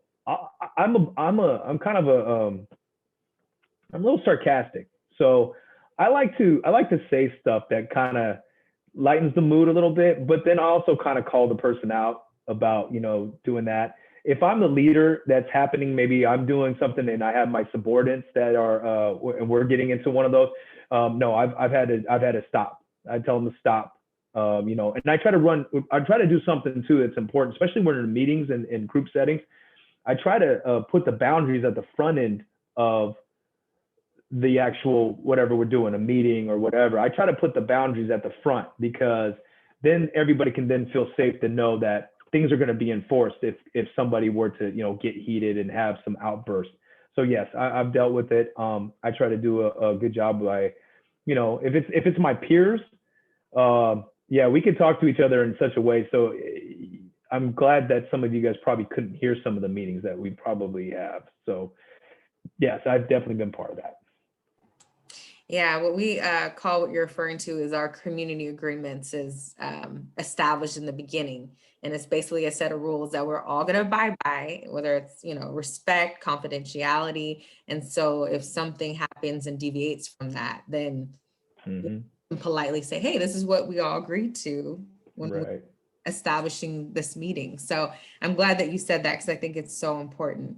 a little sarcastic, so I like to say stuff that kind of lightens the mood a little bit, but then I also kind of call the person out about doing that. If I'm the leader that's happening, maybe I'm doing something and I have my subordinates that are and we're getting into one of those. No, I've had to stop. I tell them to stop. And I try to do something too that's important, especially when we're in meetings and in group settings. I try to put the boundaries at the front end of the actual whatever we're doing, a meeting or whatever. I try to put the boundaries at the front, because then everybody can then feel safe to know that things are going to be enforced if somebody were to get heated and have some outbursts. So yes, I've dealt with it. I try to do a good job by, if it's my peers, we can talk to each other in such a way. So I'm glad that some of you guys probably couldn't hear some of the meetings that we probably have. So yes, I've definitely been part of that. Yeah, what we call what you're referring to is our community agreements is established in the beginning. And it's basically a set of rules that we're all going to abide by, whether it's, respect, confidentiality. And so if something happens and deviates from that, then we can politely say, hey, this is what we all agreed to when we're establishing this meeting. So I'm glad that you said that, because I think it's so important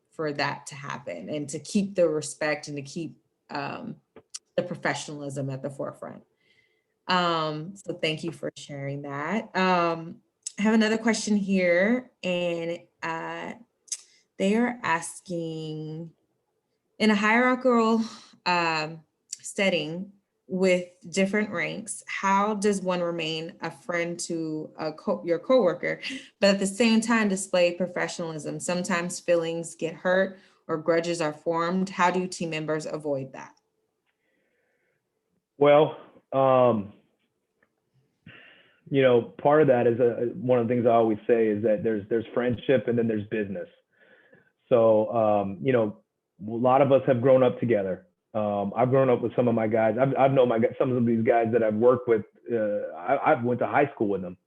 for that to happen and to keep the respect and to keep the professionalism at the forefront. So thank you for sharing that. I have another question here, and they are asking, in a hierarchical setting with different ranks, how does one remain a friend to your coworker, but at the same time display professionalism? Sometimes feelings get hurt or grudges are formed. How do team members avoid that? Well, part of that is one of the things I always say is that there's friendship and then there's business. So, a lot of us have grown up together. I've grown up with some of my guys. I've known some of these guys that I've worked with. I've went to high school with them.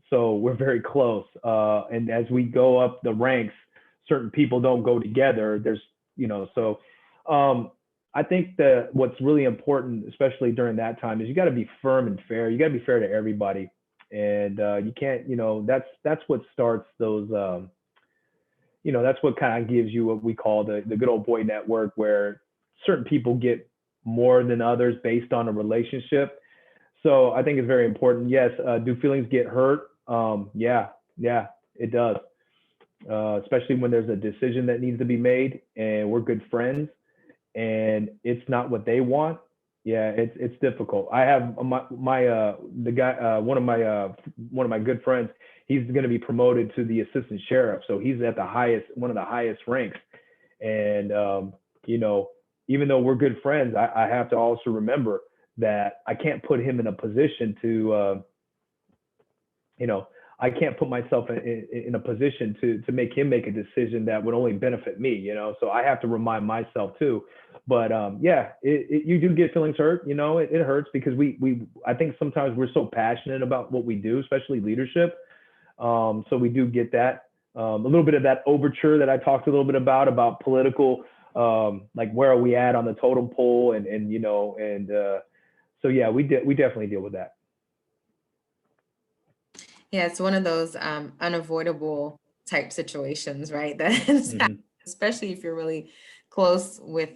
So we're very close. And as we go up the ranks, certain people don't go together. I think that what's really important, especially during that time, is you got to be firm and fair. You got to be fair to everybody. And you can't, that's what starts those, that's what kind of gives you what we call the good old boy network, where certain people get more than others based on a relationship. So I think it's very important. Yes. Do feelings get hurt? Yeah, it does. Especially when there's a decision that needs to be made and we're good friends and it's not what they want. Yeah, it's difficult. I have the guy, one of my good friends. He's going to be promoted to the assistant sheriff, so he's at one of the highest ranks. And even though we're good friends, I have to also remember that I can't put him in a position to, I can't put myself in a position to make him make a decision that would only benefit me. So I have to remind myself too. But you do get feelings hurt. It hurts because I think sometimes we're so passionate about what we do, especially leadership. So we do get that, a little bit of that overture that I talked a little bit about political, like where are we at on the totem pole, so yeah, we definitely deal with that. Yeah, it's one of those unavoidable type situations, right? That especially if you're really close with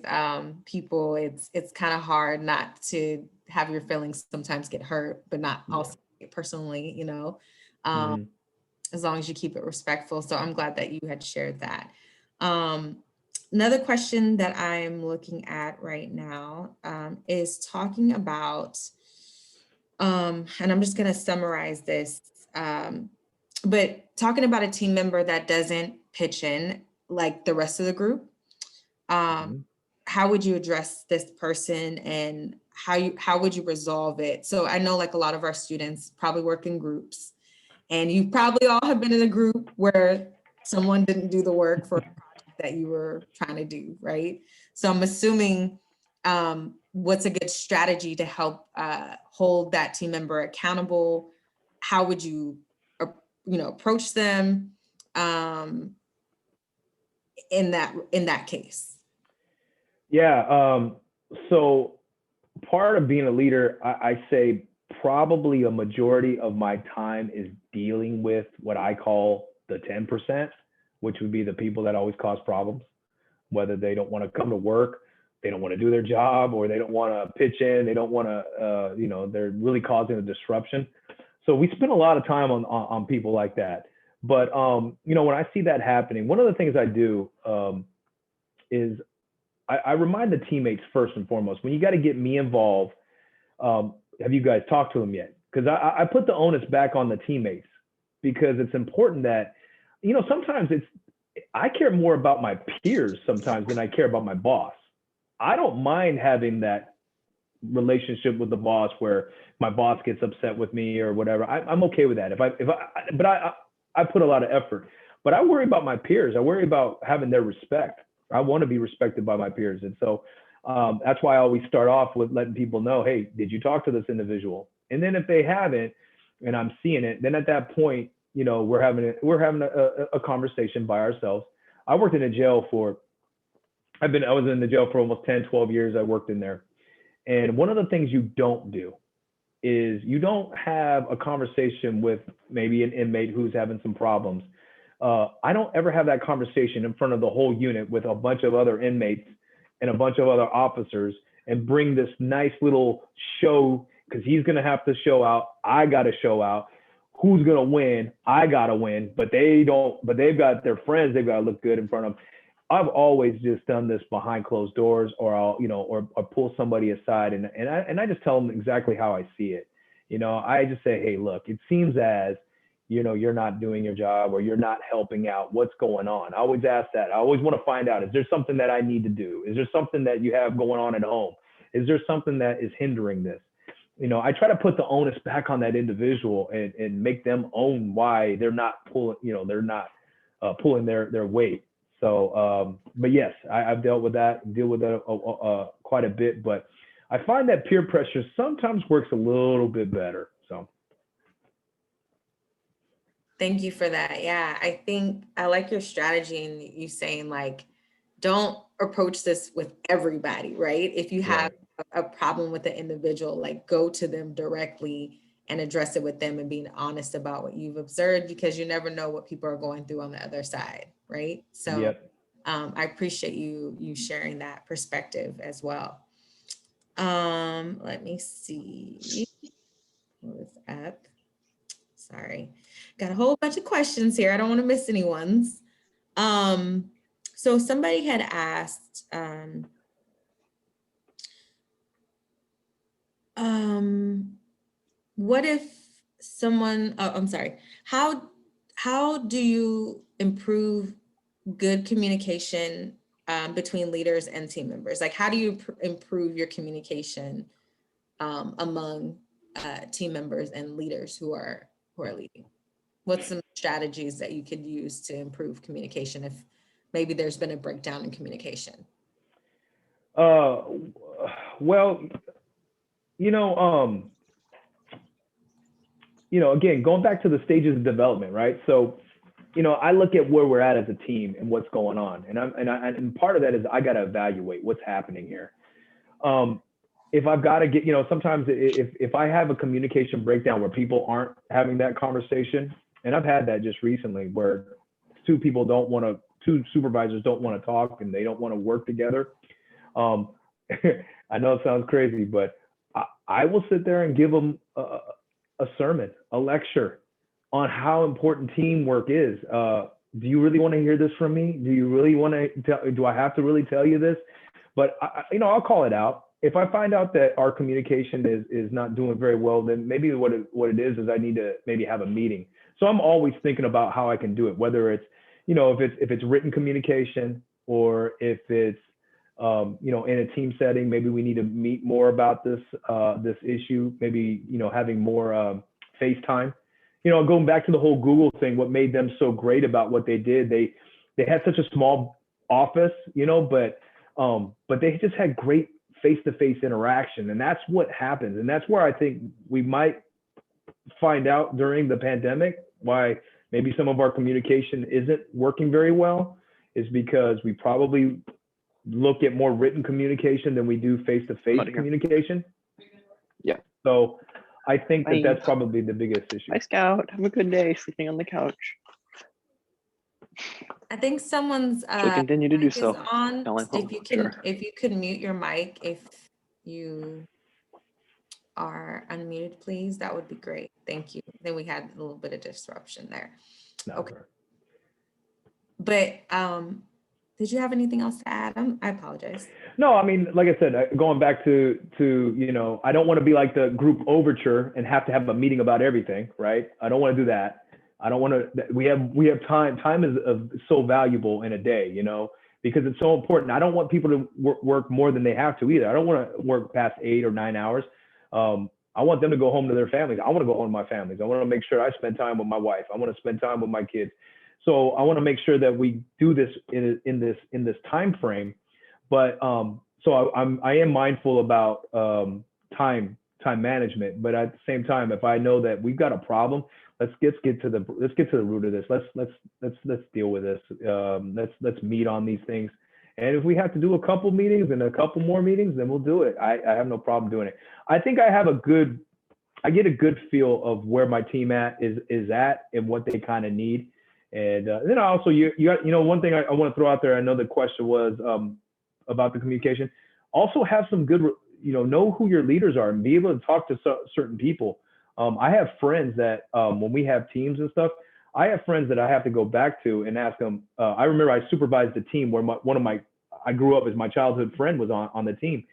people, it's kind of hard not to have your feelings sometimes get hurt, but not also personally, as long as you keep it respectful. So I'm glad that you had shared that. Another question that I'm looking at right now is talking about, and I'm just going to summarize this, but talking about a team member that doesn't pitch in like the rest of the group. How would you address this person and how would you resolve it? So I know like a lot of our students probably work in groups, And you probably all have been in a group where someone didn't do the work for a project that you were trying to do, right? So I'm assuming what's a good strategy to help hold that team member accountable? How would you, approach them in that case? Yeah. So part of being a leader, I say probably a majority of my time is dealing with what I call the 10%, which would be the people that always cause problems, whether they don't want to come to work, they don't want to do their job, or they don't want to pitch in, they don't want to, they're really causing a disruption. So we spend a lot of time on people like that. But, when I see that happening, one of the things I do is I remind the teammates first and foremost, when you got to get me involved, have you guys talked to them yet? Because I put the onus back on the teammates, because it's important that, sometimes I care more about my peers sometimes than I care about my boss. I don't mind having that relationship with the boss where my boss gets upset with me or whatever. I'm okay with that. But I put a lot of effort, but I worry about my peers. I worry about having their respect. I want to be respected by my peers. And so that's why I always start off with letting people know, hey, did you talk to this individual? And then if they haven't, and I'm seeing it, then at that point, we're having a conversation by ourselves. I worked in a jail I was in the jail for almost 10, 12 years. I worked in there. And one of the things you don't do is you don't have a conversation with maybe an inmate who's having some problems. I don't ever have that conversation in front of the whole unit with a bunch of other inmates and a bunch of other officers and bring this nice little show, because he's going to have to show out. I got to show out. Who's going to win? I got to win. But they've got their friends. They've got to look good in front of them. I've always just done this behind closed doors, or I'll, or pull somebody aside and I just tell them exactly how I see it. I just say, hey, look, it seems as, you're not doing your job, or you're not helping out. What's going on? I always ask that. I always want to find out, is there something that I need to do? Is there something that you have going on at home? Is there something that is hindering this? I try to put the onus back on that individual and make them own why they're not pulling, pulling their weight. So, but yes, I've deal with that quite a bit, but I find that peer pressure sometimes works a little bit better. So. Thank you for that. Yeah, I think I like your strategy and you saying don't approach this with everybody, right? If you have a problem with the individual, go to them directly and address it with them and being honest about what you've observed, because you never know what people are going through on the other side, right? So I appreciate you sharing that perspective as well. Let me see. What was up? Sorry. Got a whole bunch of questions here. I don't want to miss any ones. So somebody had asked, what if someone, I'm sorry, how do you improve good communication between leaders and team members? How do you improve your communication among team members and leaders who are leading? What's some strategies that you could use to improve communication if maybe there's been a breakdown in communication? Well, again, going back to the stages of development, right? So, I look at where we're at as a team and what's going on, and part of that is I got to evaluate what's happening here. If I've got to get, sometimes if I have a communication breakdown where people aren't having that conversation, and I've had that just recently where two supervisors don't want to talk and they don't want to work together. I know it sounds crazy, but I will sit there and give them a sermon, a lecture on how important teamwork is. Do you really want to hear this from me? Do you really want to do I have to really tell you this? But I'll call it out. If I find out that our communication is not doing very well, then maybe what it is I need to maybe have a meeting. So I'm always thinking about how I can do it, whether it's, if it's written communication, or if it's, in a team setting, maybe we need to meet more about this issue, maybe, having more FaceTime, going back to the whole Google thing, what made them so great about what they did, they had such a small office, but they just had great face-to-face interaction, and that's what happens. And that's where I think we might find out during the pandemic why maybe some of our communication isn't working very well, is because we probably look at more written communication than we do face-to-face communication. Yeah. So I think Bye. that's probably the biggest issue. Bye, Scout. Have a good day sleeping on the couch. I think someone's She'll continue to do mic is so. on. Telling If you home, can, sure. if you could mute your mic if you are unmuted, please, that would be great. Thank you. Then we had a little bit of disruption there. No, Okay. sorry. But did you have anything else to add? I apologize. No, I mean, like I said, going back to I don't want to be like the group overture and have to have a meeting about everything, right? I don't want to do that. I don't want to. We have time. Time is so valuable in a day, because it's so important. I don't want people to work more than they have to either. I don't want to work past 8 or 9 hours. I want them to go home to their families. I want to go home to my families. I want to make sure I spend time with my wife. I want to spend time with my kids. So I want to make sure that we do this in this time frame. But so I am mindful about time management. But at the same time, if I know that we've got a problem, let's get to the root of this. Let's deal with this. Let's meet on these things. And if we have to do a couple meetings and a couple more meetings, then we'll do it. I have no problem doing it. I think I get a good feel of where my team is at and what they kind of need. And then also you got, one thing I want to throw out there. I know the question was about the communication. Also have some good, know who your leaders are and be able to talk to certain people. I have friends that when we have teams and stuff, I have friends that I have to go back to and ask them. I remember I supervised a team where I grew up as my childhood friend was on the team.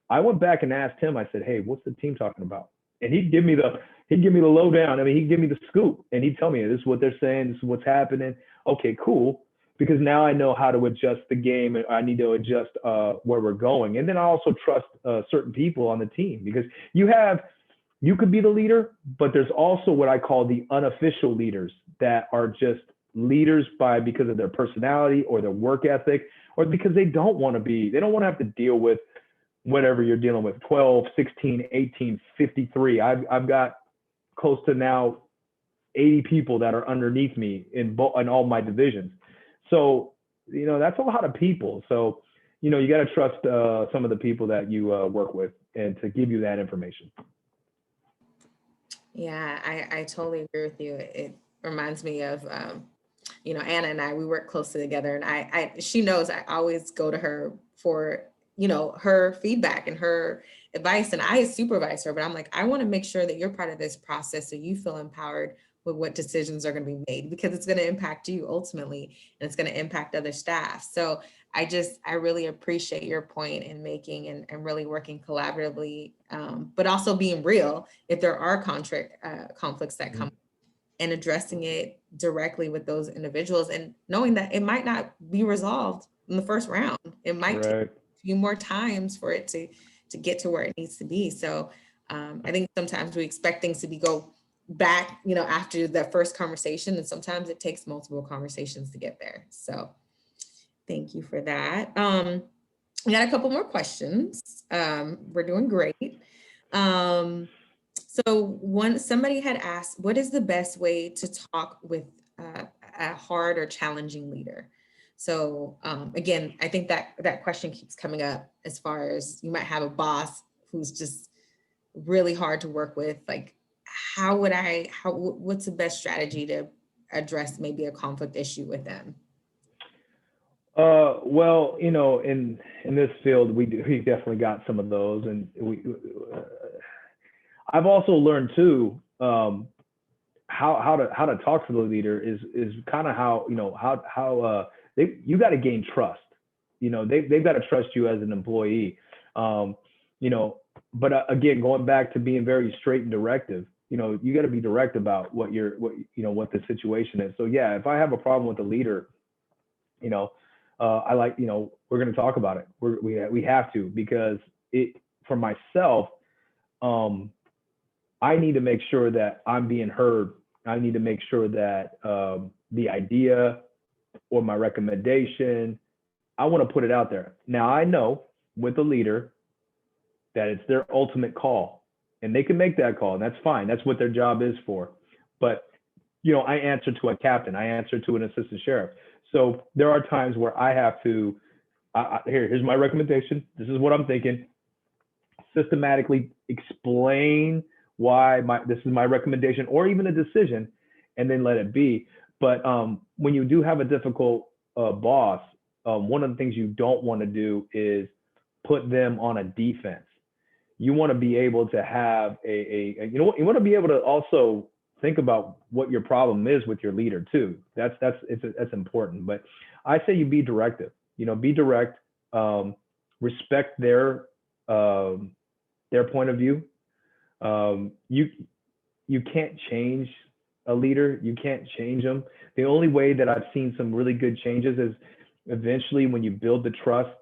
I went back and asked him, I said, hey, what's the team talking about? And he'd give me the lowdown. I mean, he'd give me the scoop and he'd tell me, this is what they're saying. This is what's happening. Okay, cool. Because now I know how to adjust the game and I need to adjust where we're going. And then I also trust certain people on the team, because you could be the leader, but there's also what I call the unofficial leaders that are just leaders because of their personality or their work ethic, or because they don't want to have to deal with whatever you're dealing with, 12, 16, 18, 53. I've got close to now 80 people that are underneath me in all my divisions. So, that's a lot of people. So, you got to trust some of the people that you work with and to give you that information. Yeah, I totally agree with you. It reminds me of, Anna and I, we work closely together, and she knows I always go to her for, her feedback and her advice, and I supervise her, but I'm like, I want to make sure that you're part of this process so you feel empowered with what decisions are going to be made, because it's going to impact you ultimately, and it's going to impact other staff. So I really appreciate your point in making and really working collaboratively, but also being real if there are conflicts that come, and addressing it directly with those individuals, and knowing that it might not be resolved in the first round. It might take a few more times for it to get to where it needs to be. So I think sometimes we expect things to go back, after the first conversation, and sometimes it takes multiple conversations to get there. So thank you for that. We got a couple more questions. We're doing great. So somebody had asked, what is the best way to talk with a hard or challenging leader? So again, I think that question keeps coming up, as far as you might have a boss who's just really hard to work with. Like, what's the best strategy to address maybe a conflict issue with them? Well, in this field, we definitely got some of those, and I've also learned too how to talk to the leader is kind of how you got to gain trust. They've got to trust you as an employee. But again, going back to being very straight and directive, you got to be direct about what the situation is. So yeah, if I have a problem with the leader, we're going to talk about it. We have to, because for myself, I need to make sure that I'm being heard I need to make sure that the idea or my recommendation, I want to put it out there. Now I know with a leader that it's their ultimate call, and they can make that call, and that's fine. That's what their job is for. But I answer to a captain, I answer to an assistant sheriff. So there are times where I have to, here's my recommendation. This is what I'm thinking. Systematically explain why this is my recommendation or even a decision, and then let it be. But when you do have a difficult boss, one of the things you don't want to do is put them on a defense. You want to be able to have you want to be able to also think about what your problem is with your leader too. That's important. But I say you be directive. Be direct. Respect their point of view. You can't change a leader. You can't change them. The only way that I've seen some really good changes is eventually when you build the trust.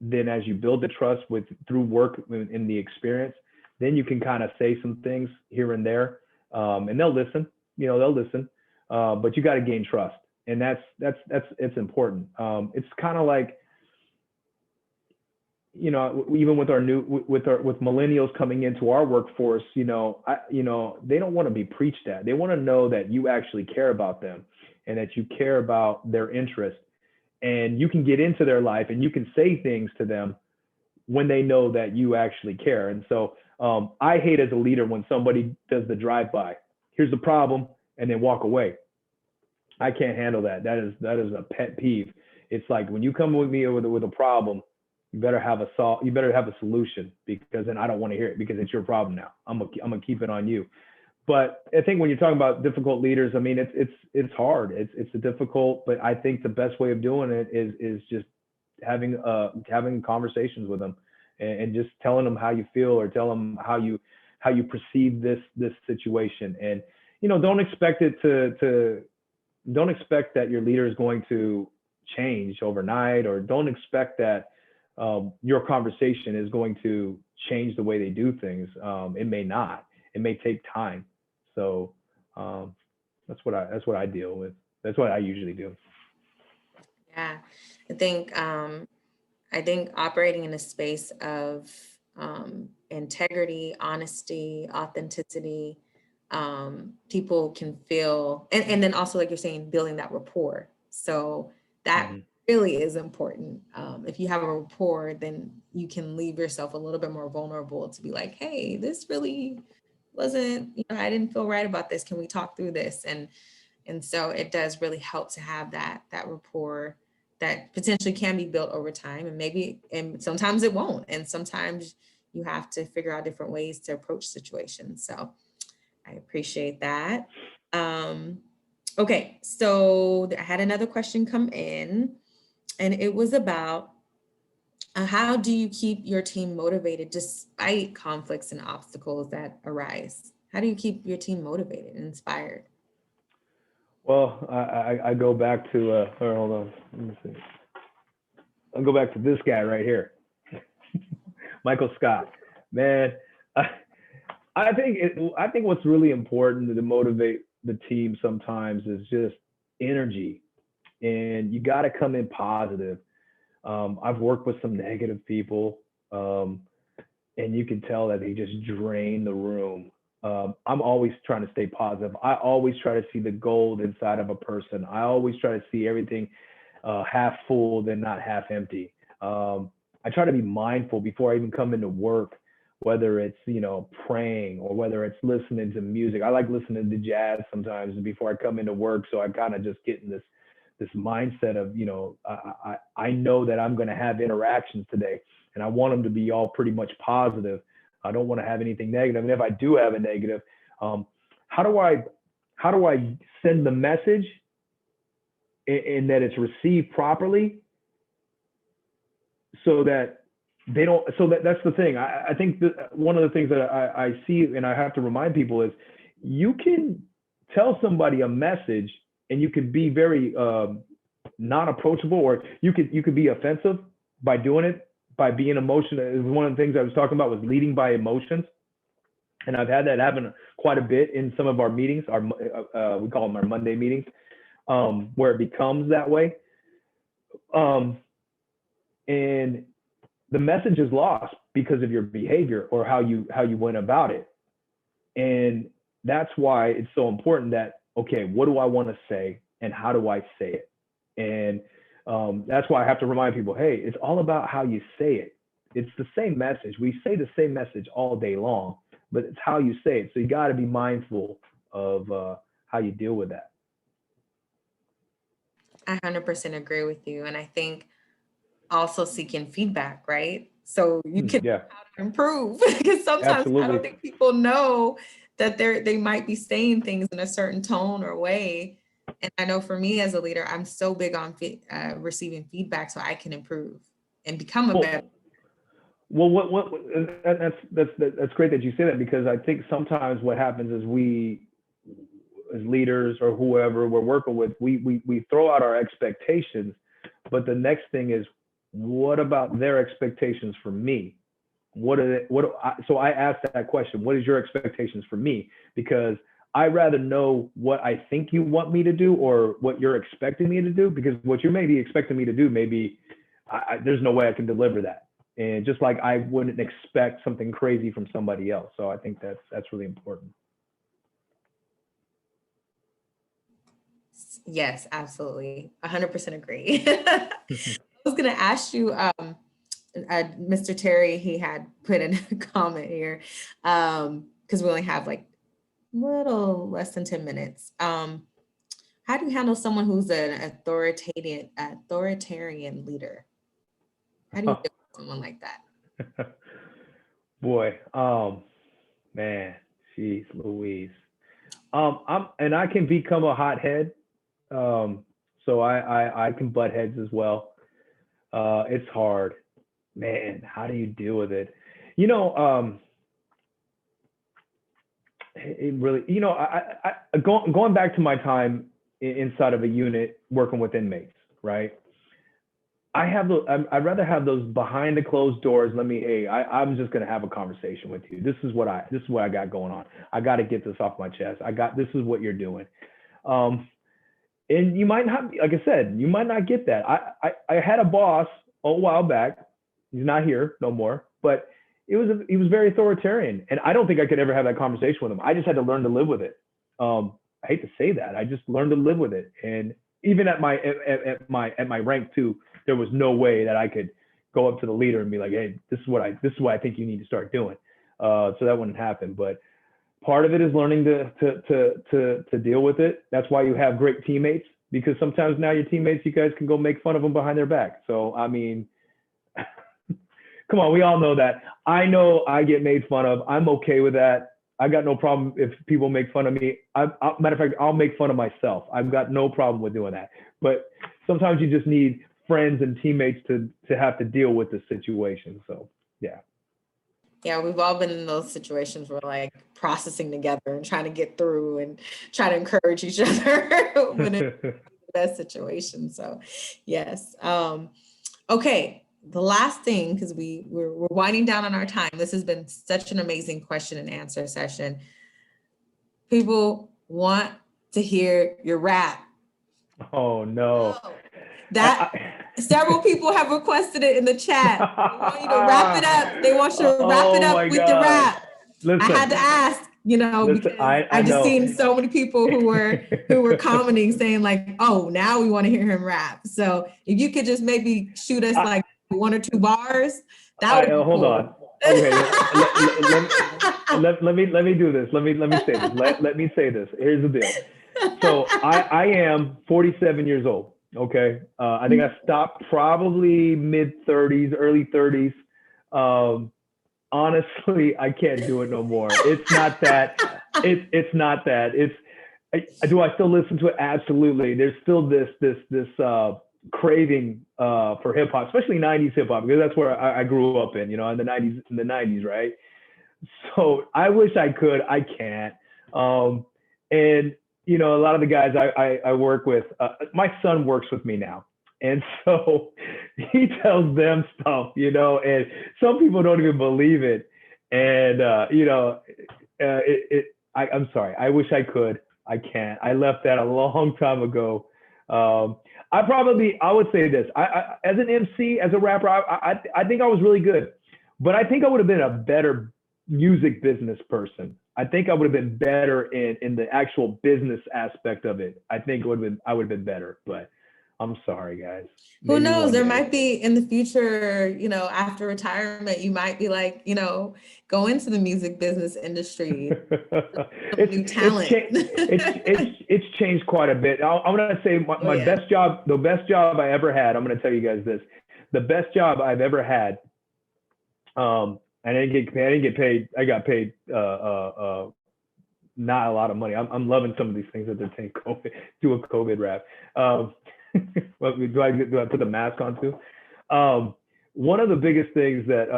Then as you build the trust through work in the experience, then you can kind of say some things here and there, and they'll listen. They'll listen, but you got to gain trust, and it's important. It's kind of like, even with with millennials coming into our workforce, they don't want to be preached at. They want to know that you actually care about them and that you care about their interests. And you can get into their life and you can say things to them when they know that you actually care. And so I hate as a leader when somebody does the drive-by. Here's the problem, and then walk away. I can't handle that. That is a pet peeve. It's like when you come with me with a problem, you better have a solution, because then I don't want to hear it, because it's your problem now. I'm gonna keep it on you. But I think when you're talking about difficult leaders, I mean, it's hard. It's difficult, but I think the best way of doing it is just having conversations with them and just telling them how you feel, or tell them how you perceive this situation. And don't expect that your leader is going to change overnight, or don't expect that your conversation is going to change the way they do things. It may not. It may take time. So that's what I deal with. That's what I usually do. Yeah, I think operating in a space of integrity, honesty, authenticity, people can feel, and then also, like you're saying, building that rapport. So that really is important. If you have a rapport, then you can leave yourself a little bit more vulnerable to be like, hey, this really wasn't, I didn't feel right about this. Can we talk through this? And so it does really help to have that rapport that potentially can be built over time, and sometimes it won't. And sometimes you have to figure out different ways to approach situations. So I appreciate that. Okay, so I had another question come in, and it was about how do you keep your team motivated despite conflicts and obstacles that arise? How do you keep your team motivated and inspired? Well, I go back to, hold on, let me see. I'll go back to this guy right here, Michael Scott. Man, I think what's really important to motivate the team sometimes is just energy, and you got to come in positive. I've worked with some negative people, and you can tell that they just drain the room. I'm always trying to stay positive. I always try to see the gold inside of a person. I always try to see everything half full than not half empty. I try to be mindful before I even come into work, whether it's, praying or whether it's listening to music. I like listening to jazz sometimes before I come into work. So I kind of just get in this mindset of, I know that I'm going to have interactions today, and I want them to be all pretty much positive. I don't want to have anything negative. And if I do have a negative, how do I send the message in that it's received properly, so that they don't, that's the thing. I think that one of the things that I see, and I have to remind people, is you can tell somebody a message and you could be very not approachable, or you could be offensive by doing it, by being emotional. One of the things I was talking about was leading by emotions. And I've had that happen quite a bit in some of our meetings, we call them our Monday meetings, where it becomes that way. And the message is lost because of your behavior or how you went about it. And that's why it's so important that, okay, what do I want to say and how do I say it? And that's why I have to remind people, hey, it's all about how you say it. It's the same message. We say the same message all day long, but it's how you say it. So you got to be mindful of how you deal with that. I 100% agree with you. And I think also seeking feedback, right? So you can improve, because sometimes I don't think people know that they might be saying things in a certain tone or way. And I know for me as a leader, I'm so big on receiving feedback so I can improve and become a better. Well, that's great that you say that, because I think sometimes what happens is we, as leaders or whoever we're working with, we throw out our expectations, but the next thing is, what about their expectations for me? So I asked that question, what is your expectations for me? Because I'd rather know what I think you want me to do or what you're expecting me to do, because what you may be expecting me to do, maybe there's no way I can deliver that. And just like I wouldn't expect something crazy from somebody else. So I think that's really important. Yes, absolutely. 100% agree. I was going to ask you, Mr. Terry, he had put in a comment here, because we only have like a little less than 10 minutes. How do you handle someone who's an authoritarian leader? How do you deal with someone like that? Boy, man, geez, Louise. And I can become a hothead. So I can butt heads as well. It's hard, man. How do you deal with it? It really, going back to my time inside of a unit working with inmates, right? I'd rather have those behind the closed doors. I'm just gonna have a conversation with you. This is what I got going on. I got to get this off my chest. This is what you're doing. And you might not, like I said, you might not get that. I had a boss a while back. He's not here no more, but he was very authoritarian, and I don't think I could ever have that conversation with him. I just had to learn to live with it. I hate to say that. I just learned to live with it. And even at my rank too, there was no way that I could go up to the leader and be like, hey, this is what I think you need to start doing. So that wouldn't happen. But part of it is learning to deal with it. That's why you have great teammates, because sometimes now your teammates, you guys can go make fun of them behind their back. So, I mean, come on, we all know that. I know I get made fun of. I'm okay with that. I got no problem if people make fun of me. Matter of fact, I'll make fun of myself. I've got no problem with doing that. But sometimes you just need friends and teammates to have to deal with the situation. So, yeah. Yeah, we've all been in those situations where like processing together and trying to get through and try to encourage each other when it's the best situation. So, yes. Okay. The last thing, because we're winding down on our time. This has been such an amazing question and answer session. People want to hear your rap. Oh no. Several people have requested it in the chat. They want you to wrap it up. They want you to wrap it up with the rap. Listen, I had to ask, because I just seen so many people who were commenting saying like, oh, now we want to hear him rap. So if you could just maybe shoot us like 1 or 2 bars, that would be hold cool. on. Okay, let me do this. Let me say this. Let me say this. Here's the deal. So I am 47 years old. Okay. I think I stopped probably mid 30s, early 30s. Honestly, I can't do it no more. It's not that. It's not that. Do I still listen to it? Absolutely. There's still this craving for hip hop, especially 90s hip hop, because that's where I grew up in, in the 90s, right? So I wish I could. I can't. And a lot of the guys I work with, my son works with me now. And so he tells them stuff, and some people don't even believe it. And, I'm sorry. I wish I could. I can't. I left that a long time ago. I would say this. I as an MC, as a rapper, I think I was really good, but I think I would have been a better music business person. I think I would have been better in the actual business aspect of it. I think I would have been better, but I'm sorry, guys. Who Maybe knows? one There day. might be in the future, you know, after retirement, you might be like, you know, go into the music business industry. New talent. It's changed quite a bit. I'm gonna say my yeah. best job, the best job I ever had. I'm gonna tell you guys this: the best job I've ever had. I didn't get paid. I got paid not a lot of money. I'm loving some of these things that they're saying. Do a COVID rap. Do I put the mask on too? One of the biggest things that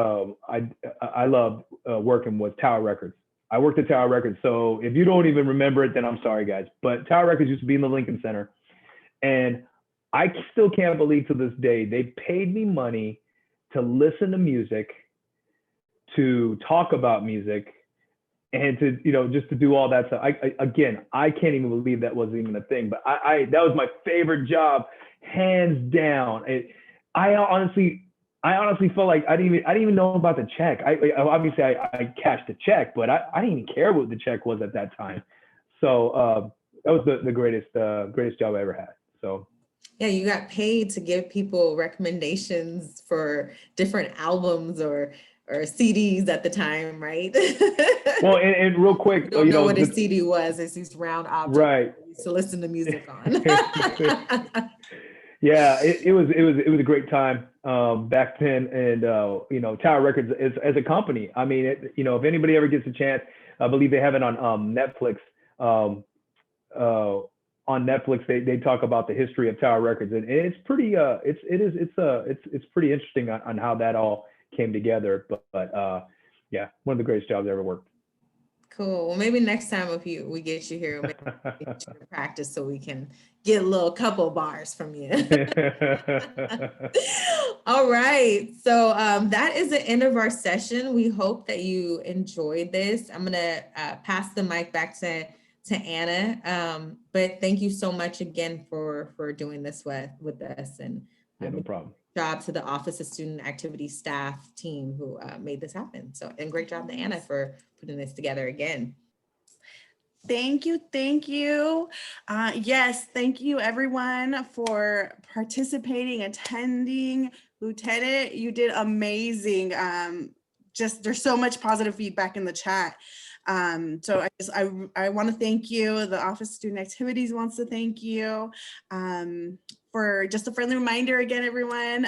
I loved working was Tower Records. I worked at Tower Records, so if you don't even remember it, then I'm sorry, guys. But Tower Records used to be in the Lincoln Center, and I still can't believe to this day they paid me money to listen to music, to talk about music, and to, you know, just to do all that stuff. I can't even believe that wasn't even a thing. But that was my favorite job, hands down. I honestly felt like I didn't even know about the check. Obviously I cashed the check, but I didn't even care what the check was at that time. So that was the greatest job I ever had. So. Yeah, you got paid to give people recommendations for different albums or CDs at the time, right? Well, and real quick, you don't know what a CD was. It's these round objects, right, to listen to music on. Yeah, it was a great time back then, and you know, Tower Records as a company. I mean, you know, if anybody ever gets a chance, I believe they have it on Netflix. On Netflix, they talk about the history of Tower Records, and it's pretty it's pretty interesting on how that all came together. But yeah, one of the greatest jobs I ever worked. Cool. Well, maybe next time we get you here, maybe we get you to practice so we can get a little couple bars from you. All right. So that is the end of our session. We hope that you enjoyed this. I'm gonna pass the mic back to Anna. But thank you so much again for doing this with us, and yeah, no problem. Job to the Office of Student Activities staff team who made this happen. So, and great job to Anna for putting this together again. Thank you. Thank you. Yes, thank you everyone for participating, attending. Lieutenant, you did amazing. There's so much positive feedback in the chat. So I want to thank you. The Office of Student Activities wants to thank you. For just a friendly reminder again, everyone,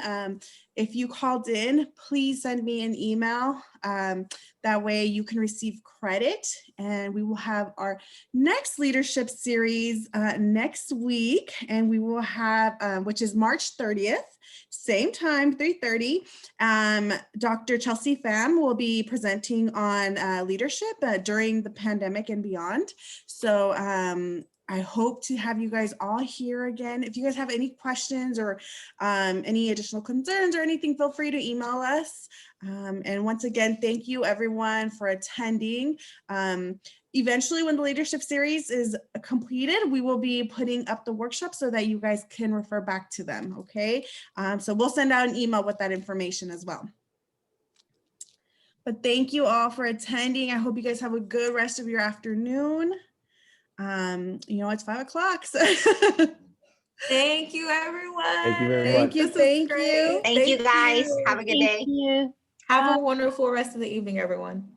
if you called in, please send me an email. That way you can receive credit, and we will have our next leadership series next week, and we will have, which is March 30th, same time, 3:30. Dr. Chelsea Pham will be presenting on leadership during the pandemic and beyond. So I hope to have you guys all here again. If you guys have any questions or any additional concerns or anything, feel free to email us. And once again, thank you everyone for attending. Eventually, when the leadership series is completed, we will be putting up the workshop so that you guys can refer back to them, okay? So we'll send out an email with that information as well. But thank you all for attending. I hope you guys have a good rest of your afternoon. You know, it's 5 o'clock. So. Thank you, everyone. Thank you very much. Thank you. Thank you. Thank you guys. Have a good day. Have a wonderful rest of the evening, everyone.